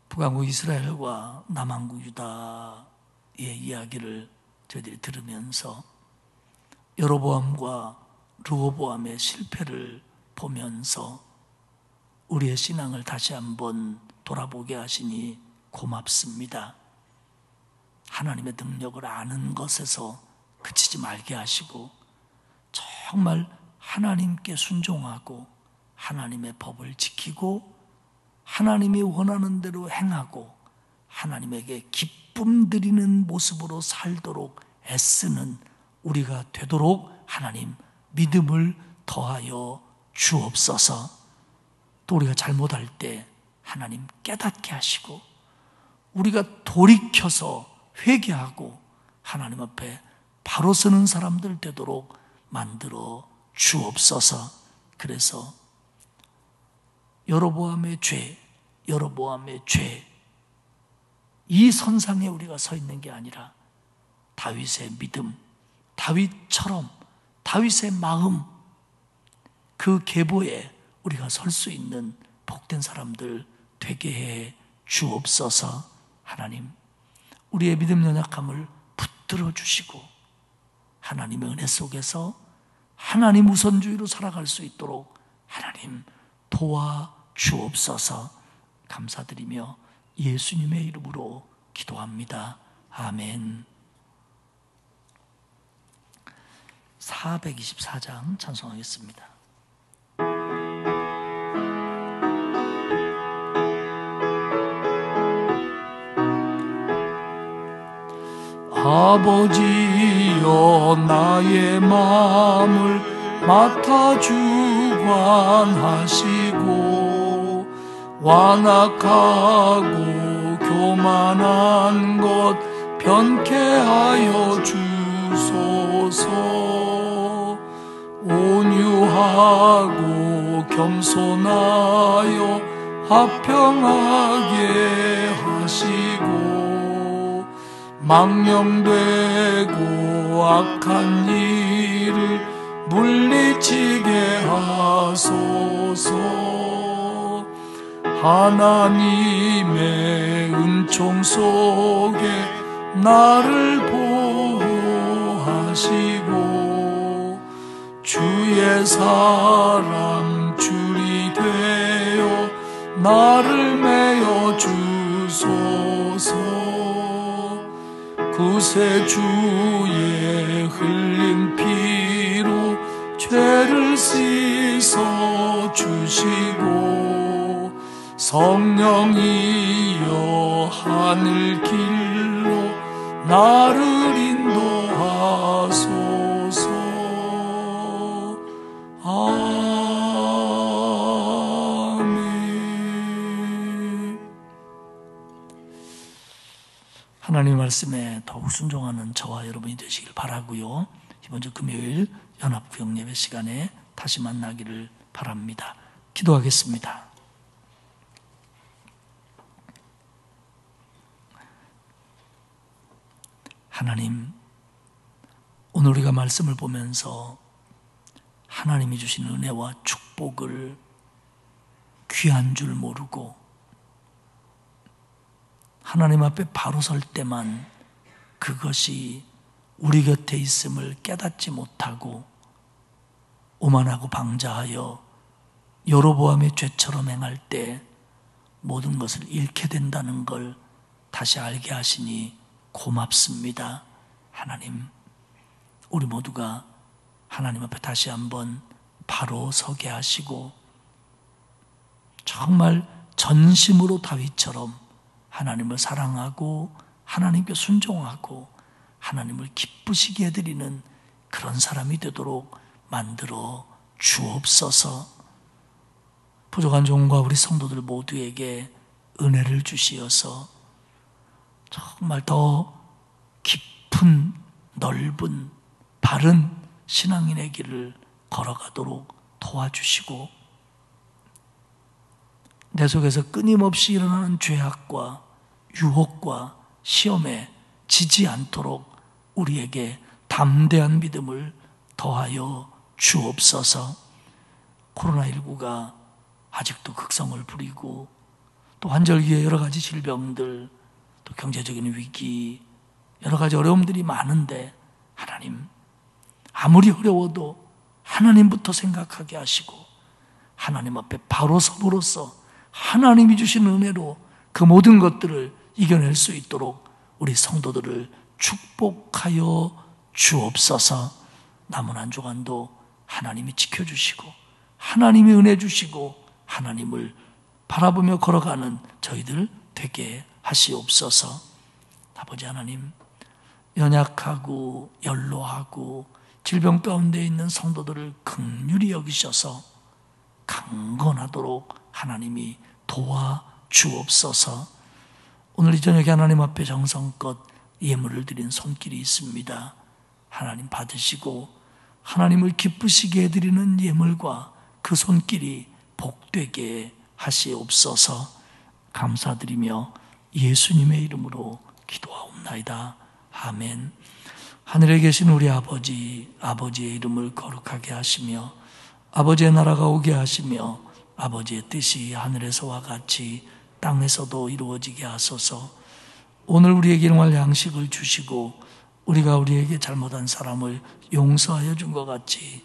북왕국 이스라엘과 남왕국 유다의 이야기를 저희들이 들으면서 여로보암과 르호보암의 실패를 보면서 우리의 신앙을 다시 한번 돌아보게 하시니 고맙습니다. 하나님의 능력을 아는 것에서 그치지 말게 하시고, 정말 하나님께 순종하고 하나님의 법을 지키고 하나님이 원하는 대로 행하고 하나님에게 기쁨 드리는 모습으로 살도록 애쓰는 우리가 되도록 하나님 믿음을 더하여 주옵소서. 또 우리가 잘못할 때 하나님 깨닫게 하시고, 우리가 돌이켜서 회개하고 하나님 앞에 바로 서는 사람들 되도록 만들어 주옵소서. 그래서 여로보암의 죄, 이 선상에 우리가 서 있는 게 아니라 다윗의 믿음, 다윗처럼 다윗의 마음, 그 계보에 우리가 설 수 있는 복된 사람들 되게 해 주옵소서. 하나님, 우리의 믿음 연약함을 붙들어 주시고 하나님의 은혜 속에서 하나님 우선주의로 살아갈 수 있도록 하나님 도와 주옵소서. 감사드리며 예수님의 이름으로 기도합니다. 아멘. 424장 찬송하겠습니다. 아버지여 나의 마음을 맡아 주관하시고 완악하고 교만한 것 변케 하여 주소서. 온유하고 겸손하여 화평하게 하시고 망령되고 악한 일을 물리치게 하소서. 하나님의 은총 속에 나를 보호하시고 주의 사람 줄이 되어 나를 메어 주소서. 구세주의 흘린 피로 죄를 씻어 주시고 성령이여 하늘 길로 나를 인도하소서. 아멘. 하나님의 말씀에 더욱 순종하는 저와 여러분이 되시길 바라고요. 이번 주 금요일 연합구역 예배 시간에 다시 만나기를 바랍니다. 기도하겠습니다. 하나님, 오늘 우리가 말씀을 보면서 하나님이 주신 은혜와 축복을 귀한 줄 모르고 하나님 앞에 바로 설 때만 그것이 우리 곁에 있음을 깨닫지 못하고 오만하고 방자하여 여로보암의 죄처럼 행할 때 모든 것을 잃게 된다는 걸 다시 알게 하시니 고맙습니다. 하나님, 우리 모두가 하나님 앞에 다시 한번 바로 서게 하시고 정말 전심으로 다윗처럼 하나님을 사랑하고 하나님께 순종하고 하나님을 기쁘시게 해드리는 그런 사람이 되도록 만들어 주옵소서. 부족한 종과 우리 성도들 모두에게 은혜를 주시어서 정말 더 깊은 넓은 바른 신앙인의 길을 걸어가도록 도와주시고 내 속에서 끊임없이 일어나는 죄악과 유혹과 시험에 지지 않도록 우리에게 담대한 믿음을 더하여 주옵소서. 코로나19가 아직도 극성을 부리고 또 환절기에 여러 가지 질병들 또 경제적인 위기 여러 가지 어려움들이 많은데 하나님 아무리 어려워도 하나님부터 생각하게 하시고 하나님 앞에 바로 섬으로써 하나님이 주신 은혜로 그 모든 것들을 이겨낼 수 있도록 우리 성도들을 축복하여 주옵소서. 남은 한 주간도 하나님이 지켜주시고 하나님이 은혜 주시고 하나님을 바라보며 걸어가는 저희들 되게 하시옵소서. 아버지 하나님, 연약하고 연로하고 질병 가운데 있는 성도들을 긍휼히 여기셔서 강건하도록 하나님이 도와주옵소서. 오늘 이 저녁에 하나님 앞에 정성껏 예물을 드린 손길이 있습니다. 하나님 받으시고 하나님을 기쁘시게 해드리는 예물과 그 손길이 복되게 하시옵소서. 감사드리며 예수님의 이름으로 기도하옵나이다. 아멘. 하늘에 계신 우리 아버지, 아버지의 이름을 거룩하게 하시며 아버지의 나라가 오게 하시며 아버지의 뜻이 하늘에서와 같이 땅에서도 이루어지게 하소서. 오늘 우리에게 일용할 양식을 주시고 우리가 우리에게 잘못한 사람을 용서하여 준 것 같이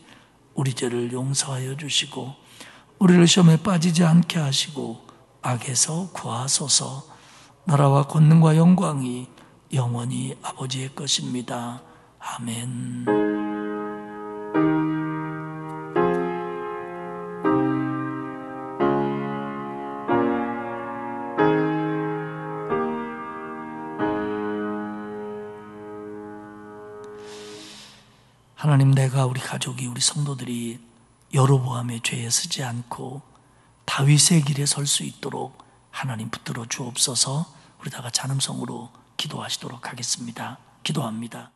우리 죄를 용서하여 주시고 우리를 시험에 빠지지 않게 하시고 악에서 구하소서. 나라와 권능과 영광이 영원히 아버지의 것입니다. 아멘. 하나님, 내가 우리 가족이 우리 성도들이 여로보암의 죄에 쓰지 않고 다윗의 길에 설 수 있도록 하나님 붙들어 주옵소서. 우리 다가 찬음성으로 기도하시도록 하겠습니다. 기도합니다.